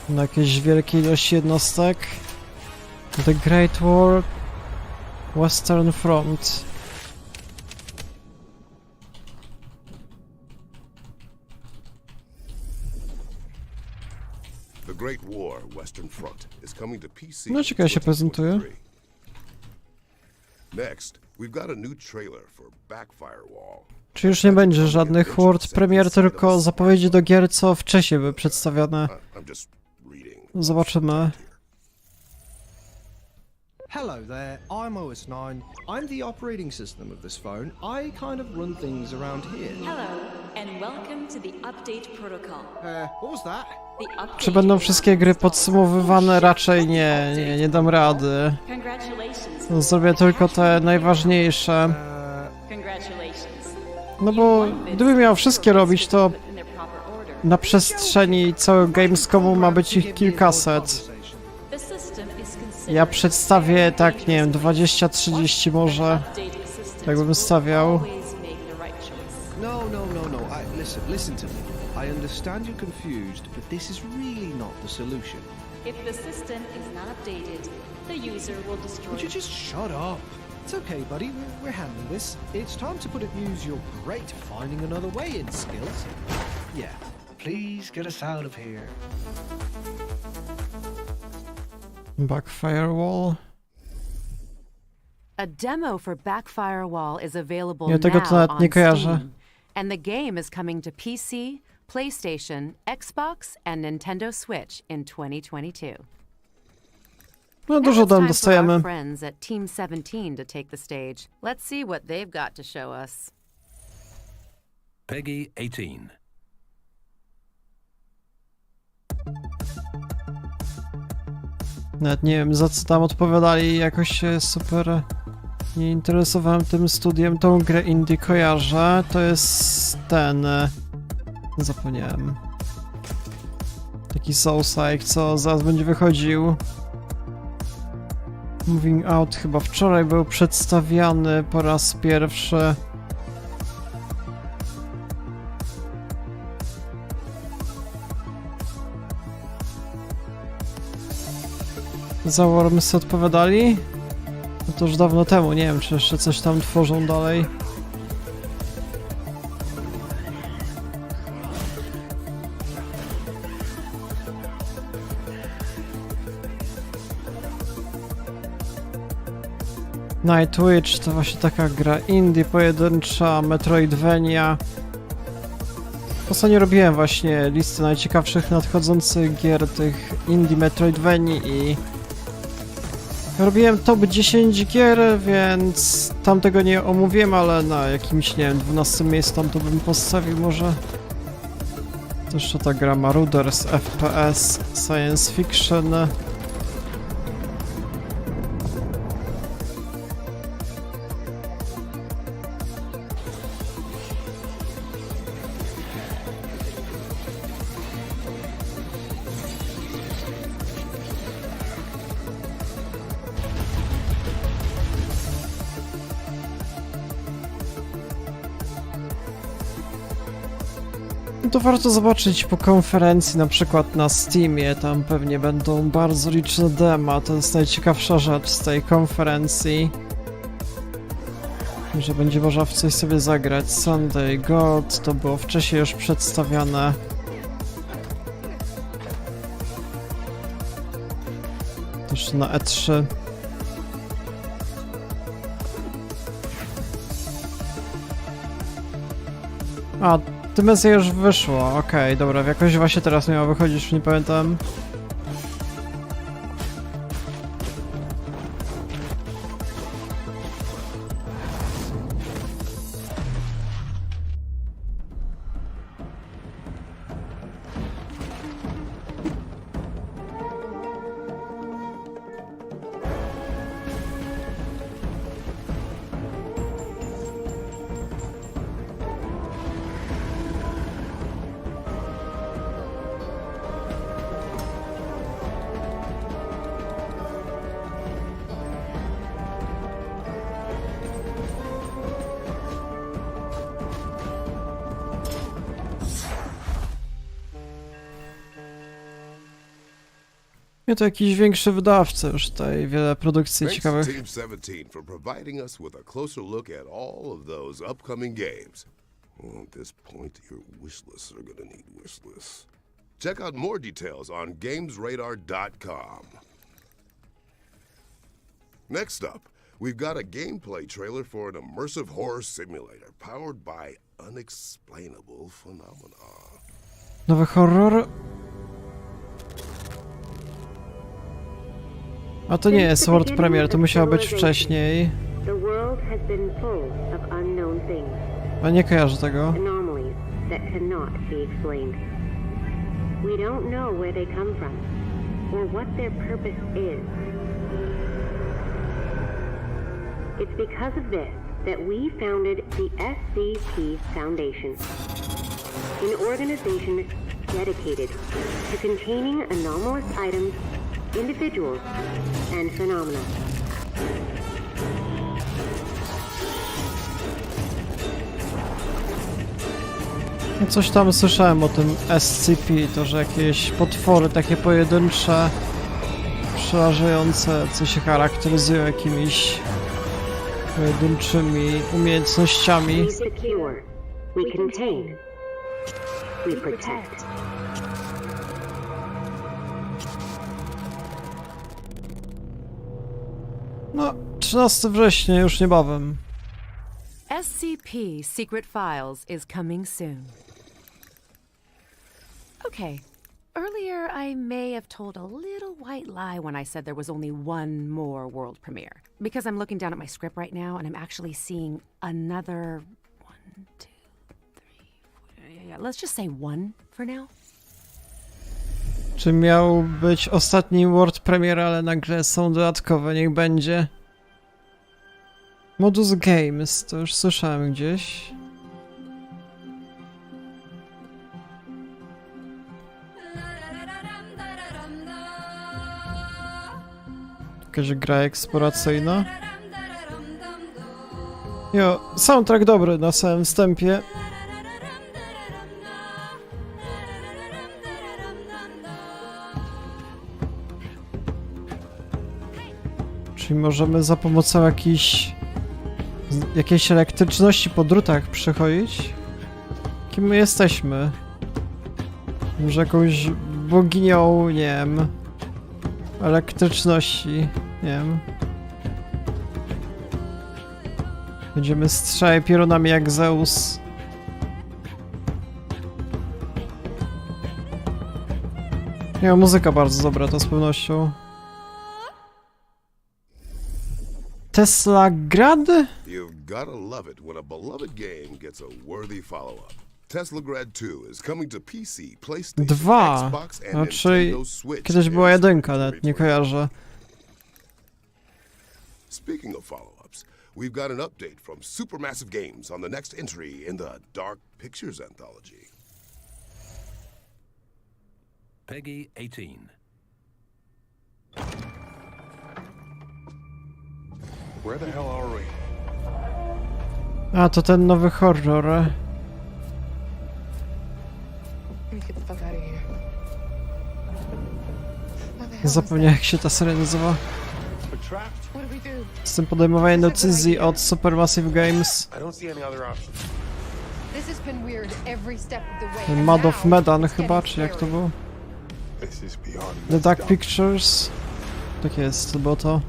Na jakieś wielkie ilości jednostek. The Great War Western Front. The Great War Western Front is coming to PC. No ciekawie się prezentuje. Next, we've got a new trailer for Backfirewall. Czy już nie będzie żadnych world premier, tylko zapowiedzi do gier, co wcześniej były przedstawione. Zobaczymy. Hello there, I'm OS9. I'm the operating system of this phone. I kind of run things around here. Hello, and welcome to the update protocol. What was that? Czy będą wszystkie gry podsumowywane? Raczej nie dam rady. Zrobię tylko te najważniejsze. No bo gdybym miał wszystkie robić, to na przestrzeni całego Gamescomu ma być ich kilkaset. Ja przedstawię tak, nie wiem, 20-30 może. Tak bym stawiał. No. Listen to me. I understand you're confused, but this is really not the solution. If the system is not updated, the user will destroy. Would you just shut up? It's okay, buddy. We're handling this. It's time to put it use your great finding another way in skills. Yeah. Please get us out of here. Backfirewall. A demo for Backfirewall is available Ja tego to now nawet nie on kojarzę. Steam, and the game is coming to PC, PlayStation, Xbox, and Nintendo Switch in 2022. No dużo tam Our dostajemy. friends at Team 17 to take the stage. Let's see what they've got to show us. Peggy 18. Nawet nie wiem, za co tam odpowiadali, jakoś się super nie interesowałem tym studiem. Tą grę indie kojarzę, to jest ten... Zapomniałem. Taki Souls-like, co zaraz będzie wychodził. Moving Out chyba wczoraj był przedstawiany po raz pierwszy. Za Wormsy odpowiadali? No to już dawno temu, nie wiem czy jeszcze coś tam tworzą dalej. Nightwitch to właśnie taka gra indie pojedyncza, Metroidvania. Ostatnio robiłem właśnie listę najciekawszych nadchodzących gier tych indie Metroidvanii i robiłem top 10 gier, więc tam tego nie omówiłem, ale na jakimś, nie wiem, 12 miejscu tam to bym postawił może. To jeszcze ta gra Marauders, FPS, Science Fiction. To warto zobaczyć po konferencji, na przykład na Steamie, tam pewnie będą bardzo liczne dema, to jest najciekawsza rzecz z tej konferencji. Że będzie można w coś sobie zagrać. Sunday God, to było wcześniej już przedstawiane. Też na E3. A, Dymensja już wyszło, okej, dobra, w jakoś właśnie teraz miała wychodzić, już nie pamiętam. Nie, to jakiś większy wydawca już tutaj, wiele produkcji ciekawych. Team 17 for providing us with a closer look at all of those upcoming games. Well, at this point, your wish lists are gonna need wish lists. Check out more details on gamesradar.com. Next up, we've got a gameplay trailer for an immersive horror simulator powered by unexplainable phenomena. Nowy horror? A to nie jest world premiere, to musiało być wcześniej. A nie kojarzę tego. We don't know where they come from or what their purpose is. It's because of this that we founded the SCP Foundation, an organization dedicated to containing anomalous items, individuals, and phenomena. Coś tam słyszałem o tym SCP, to że jakieś potwory takie pojedyncze, przerażające, co się charakteryzują jakimiś pojedynczymi umiejętnościami. No, 13 września, już niebawem. SCP Secret Files is coming soon. Okay, earlier I may have told a little white lie when I said there was only one more world premiere. Because I'm looking down at my script right now and I'm actually seeing another 1, 2, 3, 4, yeah, let's just say 1 for now. Czy miał być ostatni world premiere, ale nagle są dodatkowe, niech będzie. Modus Games, to już słyszałem gdzieś. Jakaś gra eksploracyjna. Jo, soundtrack dobry na samym wstępie. Czyli możemy za pomocą jakiejś elektryczności po drutach przechodzić? Kim my jesteśmy? Może jakąś boginią, nie wiem, elektryczności, nie wiem. Będziemy strzelać piorunami jak Zeus. Nie, muzyka bardzo dobra, to z pewnością. Tesla Grad? You've gotta love it when a beloved game gets a worthy follow-up. Tesla Grad 2 is coming to PC, PlayStation, 2. Xbox and Znaczy, Nintendo Switch. kiedyś była jedynka, nawet nie kojarzę. Speaking of follow-ups, we've got an update from Supermassive Games on the next entry in the Dark Pictures anthology. Peggy 18. Where the hell are we? A, to ten nowy horror. Let me get the fuck out of here. Zapomniałem, jak się ta seria nazywa. Z tym podejmowaniem decyzji od Supermassive Games. Mad of Medan chyba, czy jak to było? The Dark Pictures. Tak jest, bo to...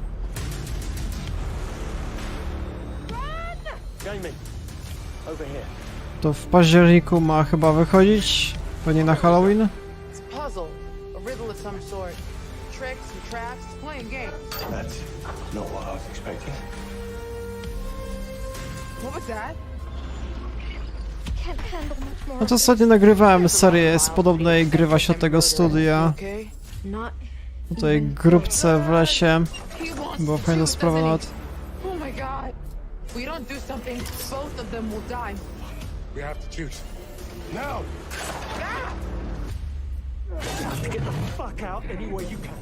To w październiku ma chyba wychodzić, pewnie na Halloween. No to ostatnio nagrywałem serię z podobnej gry właśnie od tego studia. W tej grupce w lesie. Była fajna sprawa nawet. We don't do something, both of them will die. We have to choose. Now! You have to get the fuck out any way you can.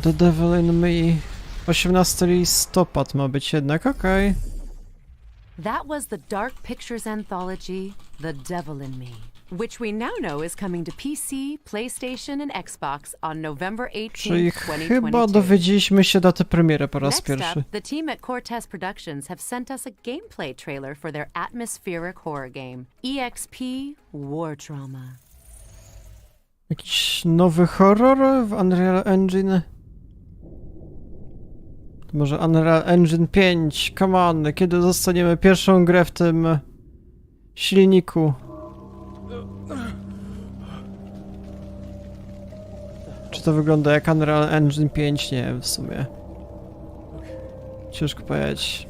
The Devil in Me. 18 listopad ma być jednak, okej. That was the Dark Pictures anthology, The Devil in Me, which we now know is coming to PC, PlayStation and Xbox on November 18th, Czyli 2022. chyba dowiedzieliśmy się daty premiery po raz Next pierwszy. up, the team at Cortez Productions have sent us a gameplay trailer for their atmospheric horror game, EXP War Trauma. Jakiś nowy horror w Unreal Engine? To może Unreal Engine 5? Come on, kiedy dostaniemy pierwszą grę w tym silniku? Czy to wygląda jak Unreal Engine 5? Nie wiem w sumie. Ciężko powiedzieć.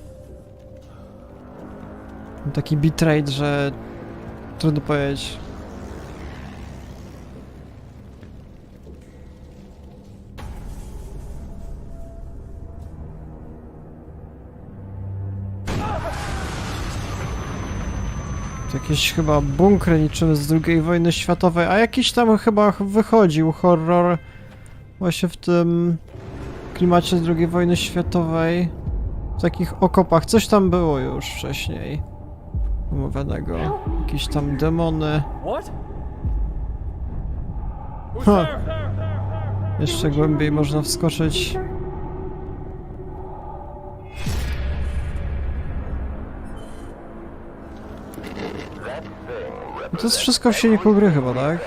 Mam taki bitrate, że trudno powiedzieć. Jakieś chyba bunkry niczym z II wojny światowej, a jakiś tam chyba wychodził horror właśnie w tym klimacie z II wojny światowej. W takich okopach. Coś tam było już wcześniej omawianego. Jakieś tam demony. Ha. Jeszcze głębiej można wskoczyć. To jest wszystko w silniku gry chyba, tak?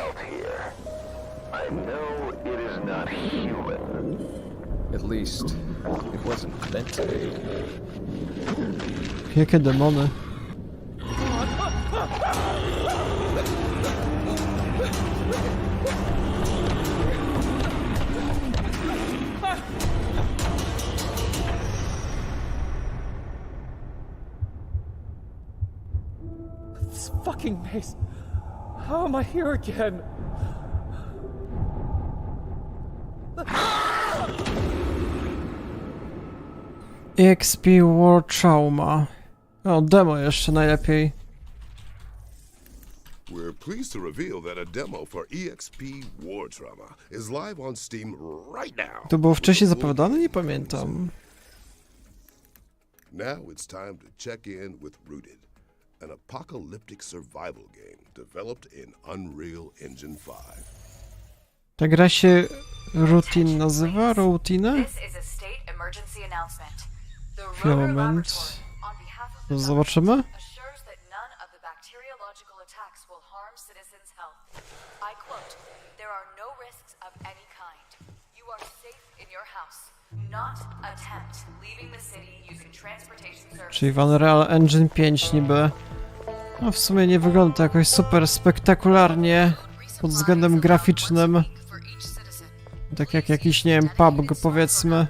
Jakie demony? This fucking maze. How am I here again? EXP War Trauma. O, demo jeszcze najlepiej. We're pleased to reveal that a demo for EXP War Drama is live on Steam right now. To było wcześniej zapowiadane? Nie pamiętam. Now it's time to check in with Rooted, an apocalyptic survival game developed in Unreal Engine 5. Ta gra się Routine nazywa? Routine? Chwilę, moment. Zobaczymy. Czyli w Unreal Engine 5 niby. No w sumie nie wygląda to jakoś super spektakularnie pod względem graficznym. Tak jak jakiś, nie wiem, PUBG powiedzmy.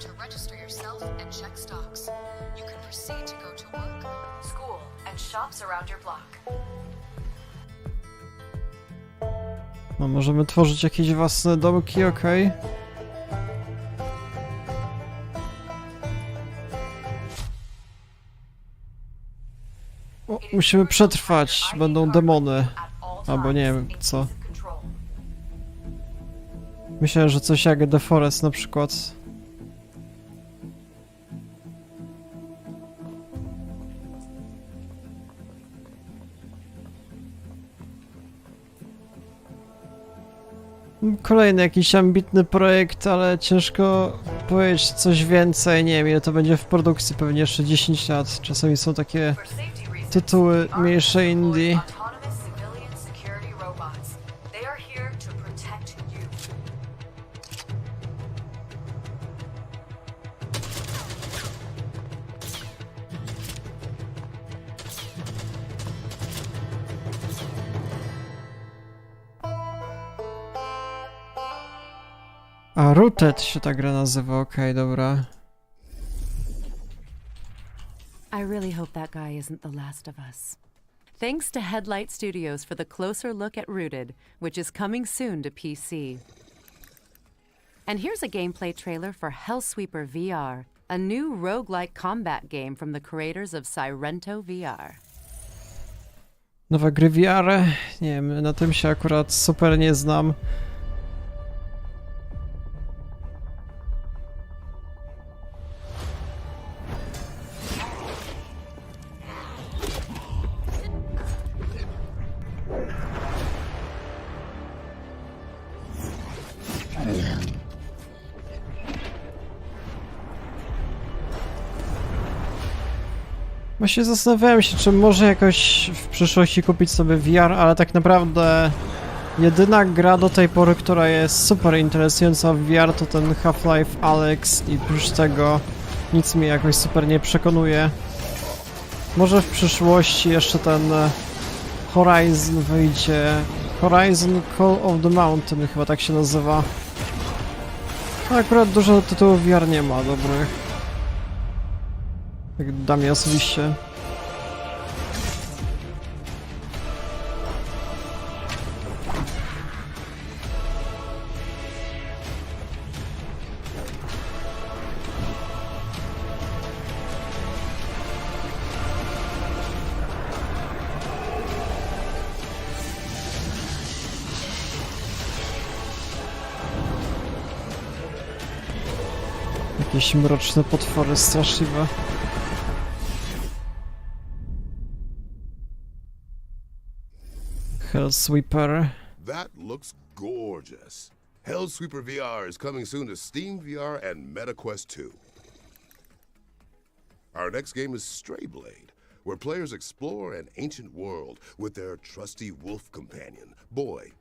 No możemy tworzyć jakieś własne domki, okej. O, musimy przetrwać, będą demony. Albo nie wiem co. Myślę, że coś jak The Forest na przykład. Kolejny jakiś ambitny projekt, ale ciężko powiedzieć coś więcej. Nie wiem, ile to będzie w produkcji, pewnie jeszcze 10 lat. Czasami są takie tytuły mniejsze indie. A Rooted się ta gra nazywa, okej, dobra. I really hope that guy isn't the last of us. Thanks to Headlight Studios for the closer look at Rooted, which is coming soon to PC. And here's a gameplay trailer for Hellsweeper VR, a new roguelike combat game from the creators of Sirento VR. Nowe gry VR? Nie wiem, na tym się akurat super nie znam. Właśnie zastanawiałem się, czy może jakoś w przyszłości kupić sobie VR, ale tak naprawdę jedyna gra do tej pory, która jest super interesująca w VR, to ten Half-Life Alyx i oprócz tego nic mnie jakoś super nie przekonuje. Może w przyszłości jeszcze ten Horizon wyjdzie. Horizon Call of the Mountain chyba tak się nazywa. No akurat dużo tytułów VR nie ma dobrych. Jak dla mnie osobiście. Jakieś mroczne potwory straszliwe. Hellsweeper. That looks gorgeous. Hellsweeper VR is coming soon to Steam VR and MetaQuest 2. Our next game is Strayblade, where players explore an ancient world with their trusty wolf companion, Boji.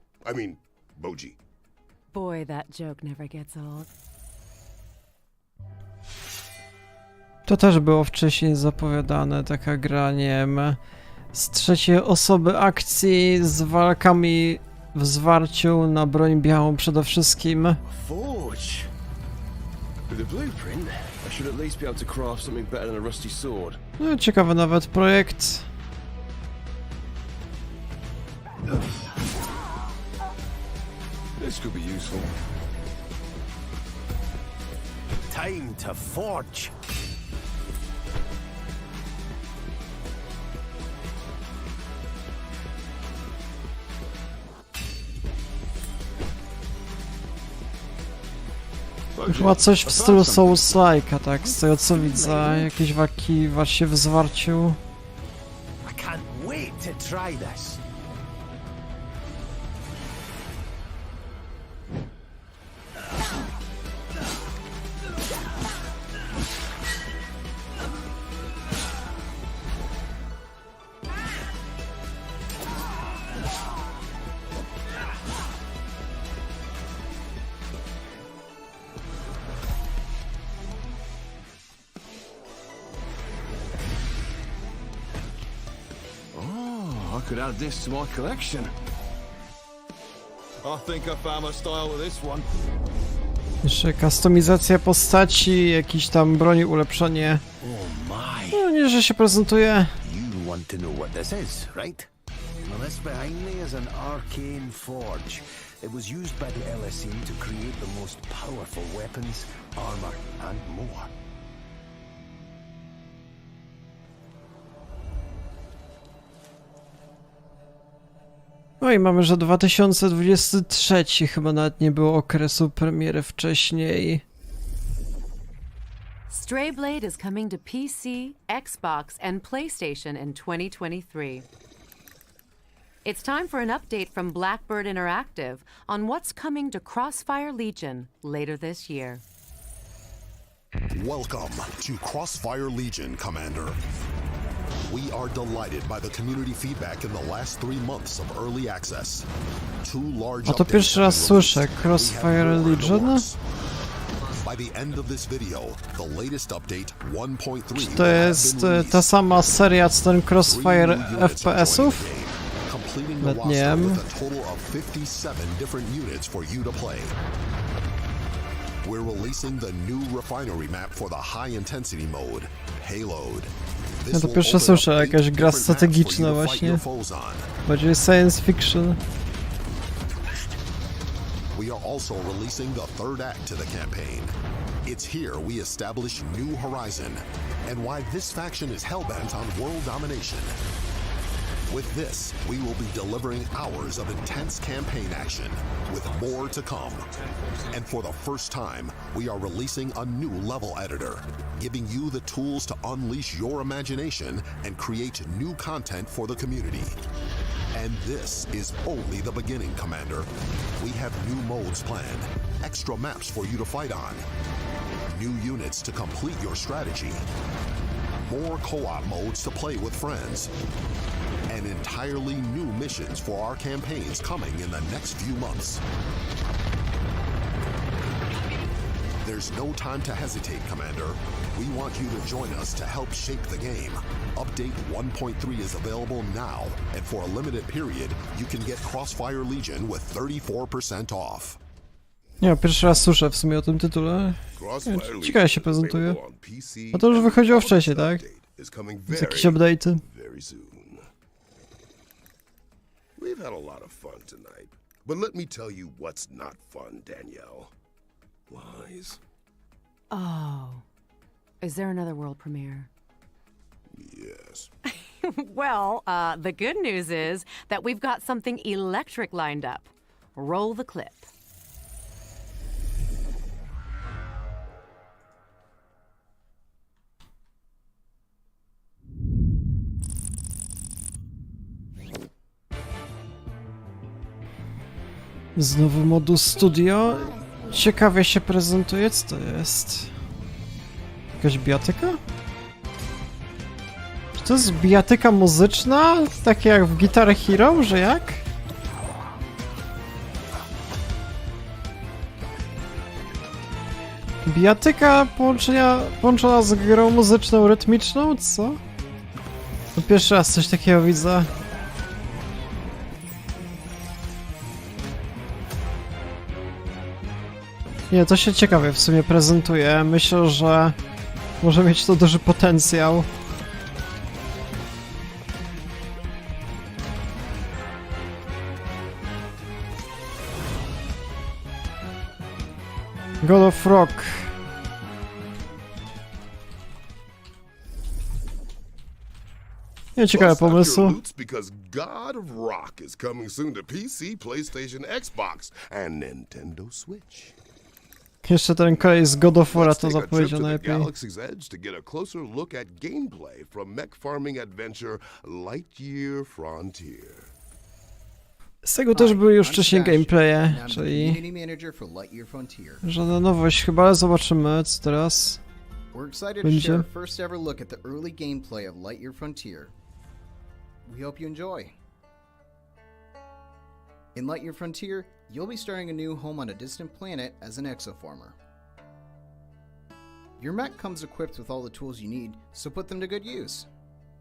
Boy, that joke never gets old. To też było wcześniej zapowiadane, taka gra, nie wiem, z trzeciej osoby akcji, z walkami w zwarciu na broń białą przede wszystkim. Forge. With a blueprint, I should at least be able to craft something better than a rusty sword. No, ciekawy nawet projekt. This could be useful. Time to forge. Chyba coś w stylu Souls-like'a, tak? Z tego co widzę, jakieś walki właśnie w zwarciu. I can't wait to try this. I could add this to my collection. I think I found my style with this one. Jeszcze kustomizacja postaci, jakiś tam broni, ulepszenie. No nie, że się prezentuje. You want to know what this is, right? Well, this behind me is an arcane forge. It was used by the LSE to create the most powerful weapons, armor, and more. No i mamy, że 2023 chyba nawet nie było okresu premiery wcześniej. Stray Blade is coming to PC, Xbox, and PlayStation in 2023. It's time for an update from Blackbird Interactive on what's coming to Crossfire Legion later this year. Welcome to Crossfire Legion, Commander. We are delighted by the community feedback in the last 3 months of early access. 2 large A to pierwszy raz słyszę Crossfire Legion. By the end of this video, the latest update 1.3. Czy to jest ta sama seria co ten Crossfire FPS-ów? Nawet nie wiem. A total of 57 different units for you to play. We're releasing the new refinery map for the high intensity mode, Payload. Ja to pierwsze słyszę, jakaś gra strategiczna właśnie. Bardziej science fiction. We are also releasing the third act to the campaign. It's here we establish New Horizon, and why this faction is hellbent on world domination. With this, we will be delivering hours of intense campaign action, with more to come. And for the first time, we are releasing a new level editor, giving you the tools to unleash your imagination and create new content for the community. And this is only the beginning, Commander. We have new modes planned, extra maps for you to fight on, new units to complete your strategy, more co-op modes to play with friends, and entirely new missions for our campaigns coming in the next few months. There's no time to hesitate, Commander. We want you to join us to help shape the game. Update 1.3 is available now, and for a limited period, you can get Crossfire Legion with 34% off. Nie, pierwszy raz słyszę w sumie o tym tytule. Ciekawie się prezentuje. A to już wychodziło wcześniej, tak? Z jakieś update'y. We've had a lot of fun tonight, but let me tell you what's not fun, Danielle. Lies. Oh. Is there another world premiere? Yes. Well, the good news is that we've got something electric lined up. Roll the clip. Znowu modus studio. Ciekawie się prezentuje, co to jest? Jakaś bijatyka? Czy to jest bijatyka muzyczna? Takie jak w Guitar Hero, że jak? Bijatyka połączona z grą muzyczną, rytmiczną, co? To pierwszy raz coś takiego widzę. Nie, to się ciekawie w sumie prezentuje. Myślę, że może mieć to duży potencjał. God of Rock. Nie, ciekawy pomysł. Because God of Rock is coming soon to PC, PlayStation, Xbox, and Nintendo Switch. Jeszcze ten kolej z God of War'a Let's to take a trip to zapowiedział the najlepiej. Galaxy's Edge to get a closer look at gameplay from mech farming adventure Lightyear Frontier. Z tego też były już wcześniej gameplaye, I'm the czyli community manager for Lightyear Frontier. żadna nowość chyba, ale zobaczymy co teraz We're excited to będzie. share our first ever look at the early gameplay of Lightyear Frontier. We hope you enjoy. In Lightyear Frontier, you'll be starting a new home on a distant planet as an exoformer. Your mech comes equipped with all the tools you need, so put them to good use.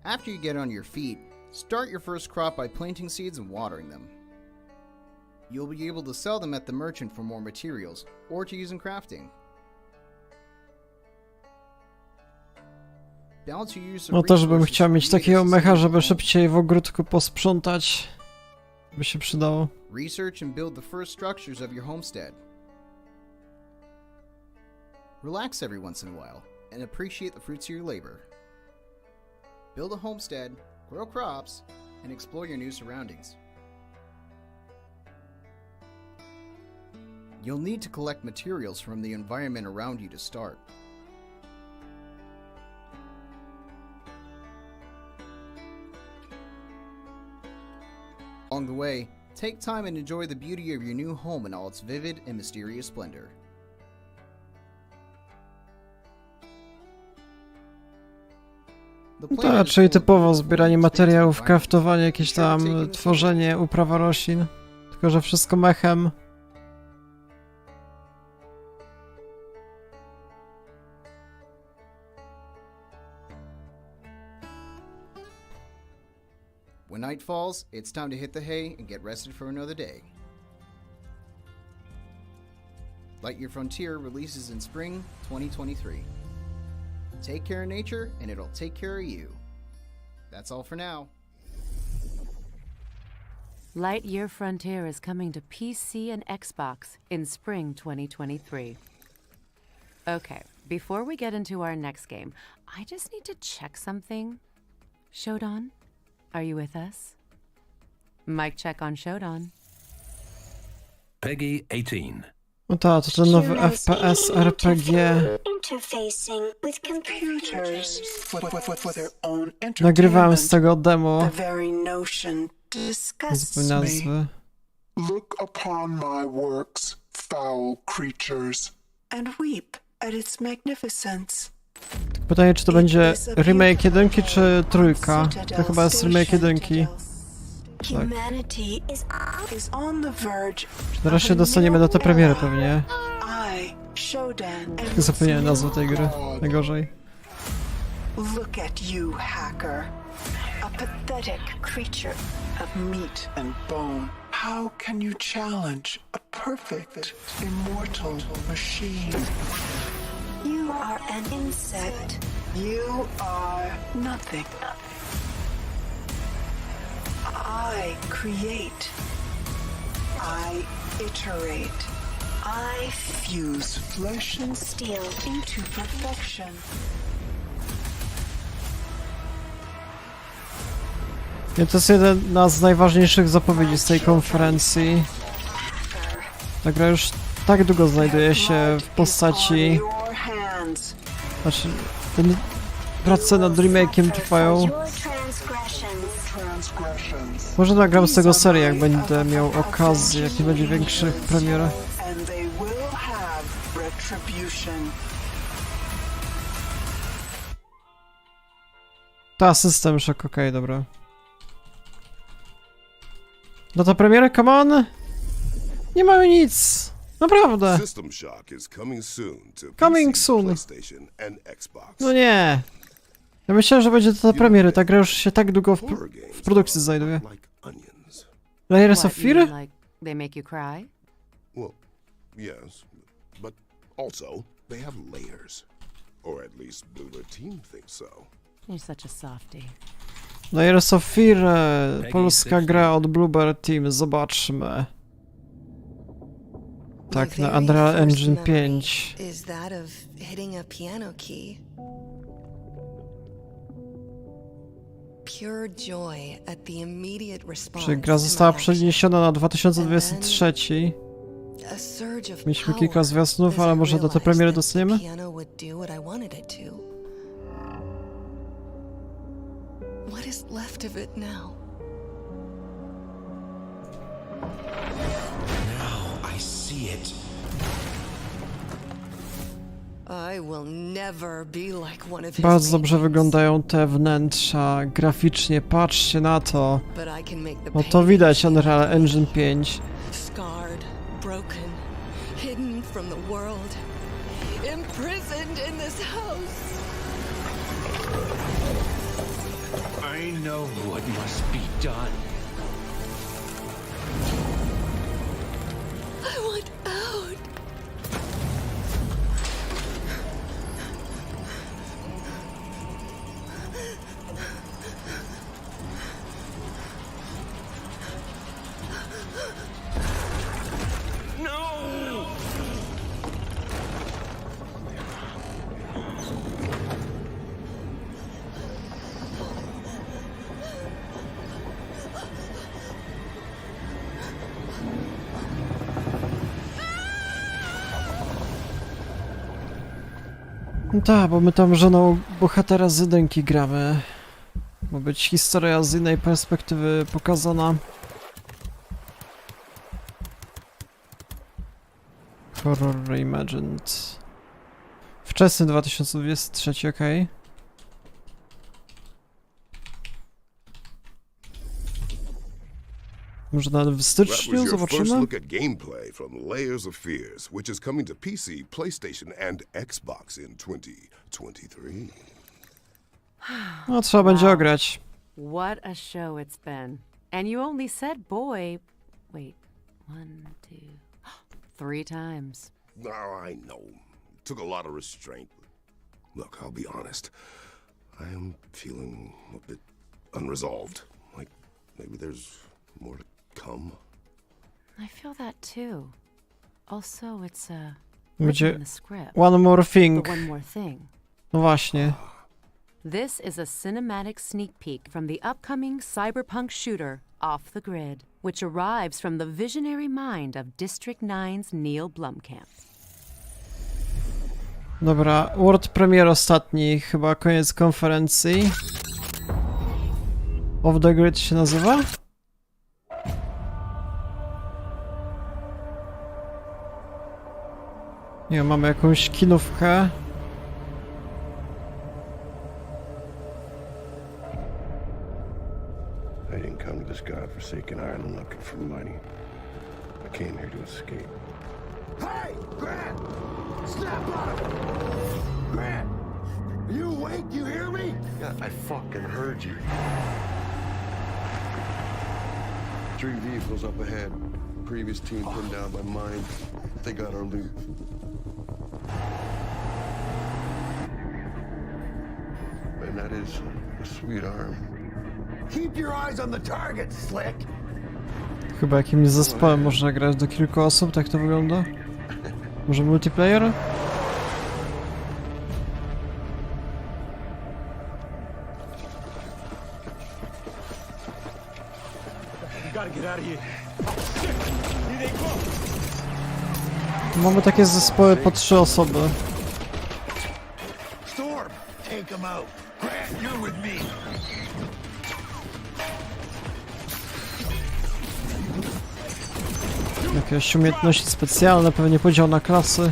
After you get on your feet, start your first crop by planting seeds and watering them. You'll be able to sell them at the merchant for more materials, or to use in crafting. Balance your use No of też bym resources chciał to mieć create a takiego mecha, sustainable żeby home. szybciej w ogródku posprzątać. By się przydało. Research and build the first structures of your homestead. Relax every once in a while and appreciate the fruits of your labor. Build a homestead, grow crops, and explore your new surroundings. You'll need to collect materials from the environment around you to start. Along the way, take time and enjoy the beauty of your new home in all its vivid and mysterious splendor. No tak, czyli typowo zbieranie materiałów, craftowanie, jakieś tam tworzenie, uprawa roślin. Tylko że wszystko mechem. When night falls, it's time to hit the hay and get rested for another day. Lightyear Frontier releases in spring 2023. Take care of nature, and it'll take care of you. That's all for now. Lightyear Frontier is coming to PC and Xbox in spring 2023. Okay, before we get into our next game, I just need to check something. Shodan, are you with us? Mic check on Shodan. Peggy 18. No tak, to ten nowy FPS RPG. Interfacing with computers for their own Nagrywałem z tego demo. The very notion disgusts me. Nazwy. Look upon my works, foul creatures, and weep at its magnificence. Pytanie, czy to będzie remake 1 czy trójka? To chyba jest remake 1. Tak. Teraz się dostaniemy do tej premiery pewnie. Tylko zapomniałem nazwę tej gry. Najgorzej. Look at you, hacker. A pathetic creature of meat and bone. How can you challenge a perfect, immortal machine? You are an insect. You are nothing. I create. I iterate. I fuse flesh and steel into perfection. I to jest jedna z najważniejszych zapowiedzi z tej konferencji. Ta gra już tak długo znajduje się w postaci... Znaczy, prace nad remake'iem trwają. Może nagram z tego serię, jak będę miał okazję, jak nie będzie większych premier. Ta, System Shock, okej, dobra. No to premiera, come on! Nie mamy nic! Naprawdę! System Shock is coming soon to Coming PC, soon. PlayStation and Xbox. No nie! Ja myślałem, że będzie to ta premiera, ta gra już się tak długo w produkcji znajduje. Layers of Fear? Like they make you cry? Well, yes, but also they have layers. Or at least Bluebird Team thinks so. You're such a softie. Layers of Fear, polska gra od Bluebird Team, zobaczmy. Tak, na Unreal Engine 5. Is that of hitting a piano key. Pure joy at the immediate response. Czyli gra została przeniesiona na 2023. A surge of Mieliśmy power. kilka zwiastunów, ale może do tej premiery dostaniemy? The piano would do what I wanted it to. What is left of it now? Now I see it. I will never be like one of his Bardzo dobrze paintings. wyglądają te wnętrza graficznie, patrzcie na to. But I can make the No to widać Unreal Engine 5. scarred, broken, hidden from the world, imprisoned in this house. I know what must be done. I want out. No! No tak, bo my tam żoną bohatera z jedynki gramy. Ma być historia z innej perspektywy pokazana. Horror Reimagined. Wczesny 2023, okej. Może nawet w That was styczniu your first zobaczymy? look at gameplay from Layers of Fears, which is coming to PC, PlayStation, and Xbox in 2023. No trzeba będzie ograć. What a show it's been. And you only said boy, wait, 1, 2, 3 times. Oh, I know. Took a lot of restraint. Look, I'll be honest. I am feeling a bit unresolved. Like, maybe there's more to come. I feel that too. Also, it's Będzie written in the script. One More Thing. The one more thing. No właśnie. This is a cinematic sneak peek from the upcoming cyberpunk shooter Off the Grid, which arrives from the visionary mind of District 9's Neil Blomkamp. Dobra, world premiere ostatni, chyba koniec konferencji. Off the Grid się nazywa? Nie, mamy jakąś kinówkę. I didn't come to this godforsaken island looking for money. I came here to escape. Hey, Grant! Snap out of it! Grant! Are you awake? You hear me? Yeah, I fucking heard you. 3 vehicles up ahead. Previous team pinned down by mine. They got our loot. And that is a sweet arm. Keep your eyes on the target, Slick! Chyba jakimś zespołem można grać do kilku osób, tak to wygląda? Może multiplayer? You gotta get out of here. Here they go. Mamy takie zespoły po 3 osoby. Storm, take him out. Grant, you're with me. Jakieś umiejętności specjalne, pewnie podział na klasy.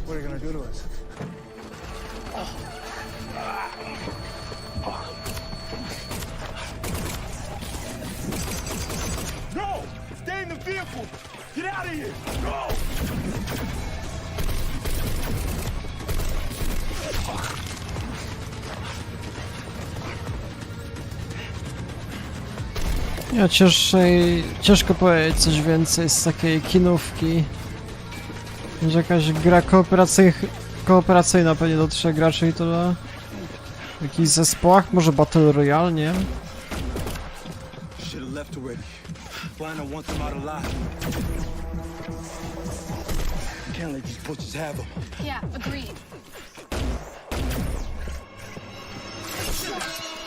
What are you gonna do to us? No! Stay in the vehicle! Get out of here! Go! Ja ciężko powiedzieć coś więcej z takiej kinówki. Może jakaś gra kooperacyjna pewnie do 3 graczy i tyle. W jakichś zespołach, może Battle Royale, nie wiem.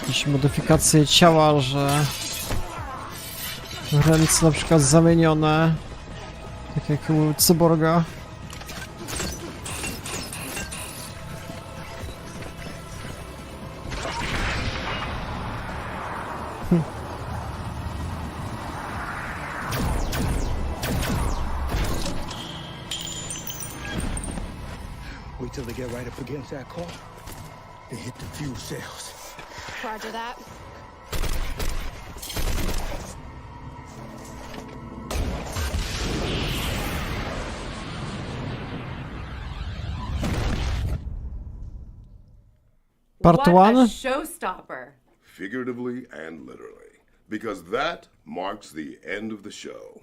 Jakieś modyfikacje ciała, że ręce na przykład zamienione, tak jak u cyborga. Wait till they get right up against that car and hit the fuel cells. Roger that. Part What a 1? showstopper. Figuratively and literally. Because that marks the end of the show.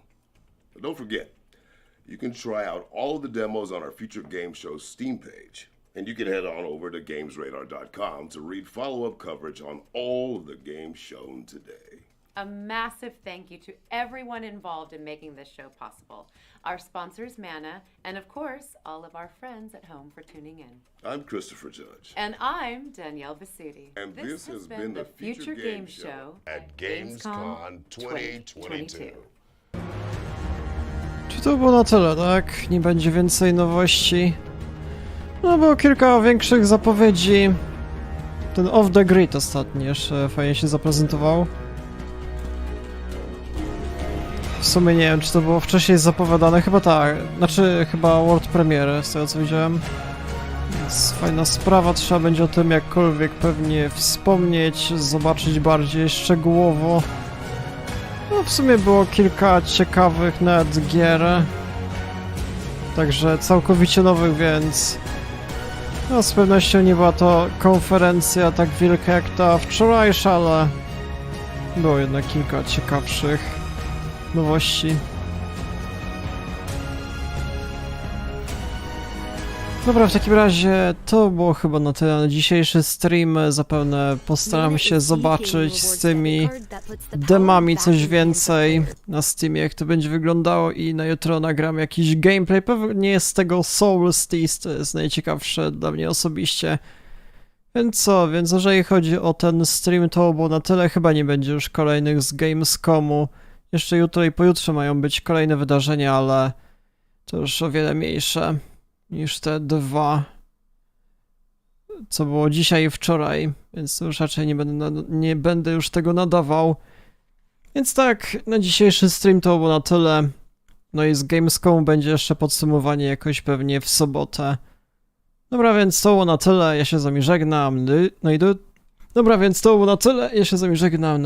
But don't forget, you can try out all of the demos on our Future Game Show's Steam page. And you can head on over to gamesradar.com to read follow-up coverage on all of the games shown today. A massive thank you to everyone involved in making this show possible. Our sponsors, Mana, and of course, all of our friends at home for tuning in. I'm Christopher Judge. And I'm Danielle Vasuti. And this has been the Future Game Show at GAMESCOM 2022. Czy to było na tyle, tak? Nie będzie więcej nowości. No, było kilka większych zapowiedzi. Ten Off the Grid ostatni jeszcze fajnie się zaprezentował. W sumie nie wiem, czy to było wcześniej zapowiadane, chyba tak. Znaczy, chyba World Premiere, z tego co widziałem. Więc fajna sprawa, trzeba będzie o tym jakkolwiek pewnie wspomnieć, zobaczyć bardziej szczegółowo. No, w sumie było kilka ciekawych nawet gier. Także całkowicie nowych, więc... No, z pewnością nie była to konferencja tak wielka jak ta wczorajsza, ale... Było jednak kilka ciekawszych nowości. Dobra, w takim razie to było chyba na tyle na dzisiejszy stream. Zapewne postaram się zobaczyć z tymi demami coś więcej na Steamie, jak to będzie wyglądało, i na jutro nagram jakiś gameplay. Pewnie z tego Solstice, to jest najciekawsze dla mnie osobiście. Więc co, więc jeżeli chodzi o ten stream, to było na tyle. Chyba nie będzie już kolejnych z Gamescomu. Jeszcze jutro i pojutrze mają być kolejne wydarzenia, ale to już o wiele mniejsze niż te dwa, co było dzisiaj i wczoraj, więc już raczej nie będę już tego nadawał. Więc tak, na dzisiejszy stream to było na tyle. No i z Gamescomu będzie jeszcze podsumowanie jakoś pewnie w sobotę. Dobra, więc to było na tyle, ja się z wami żegnam. Dobra, więc to było na tyle, ja się z wami żegnam.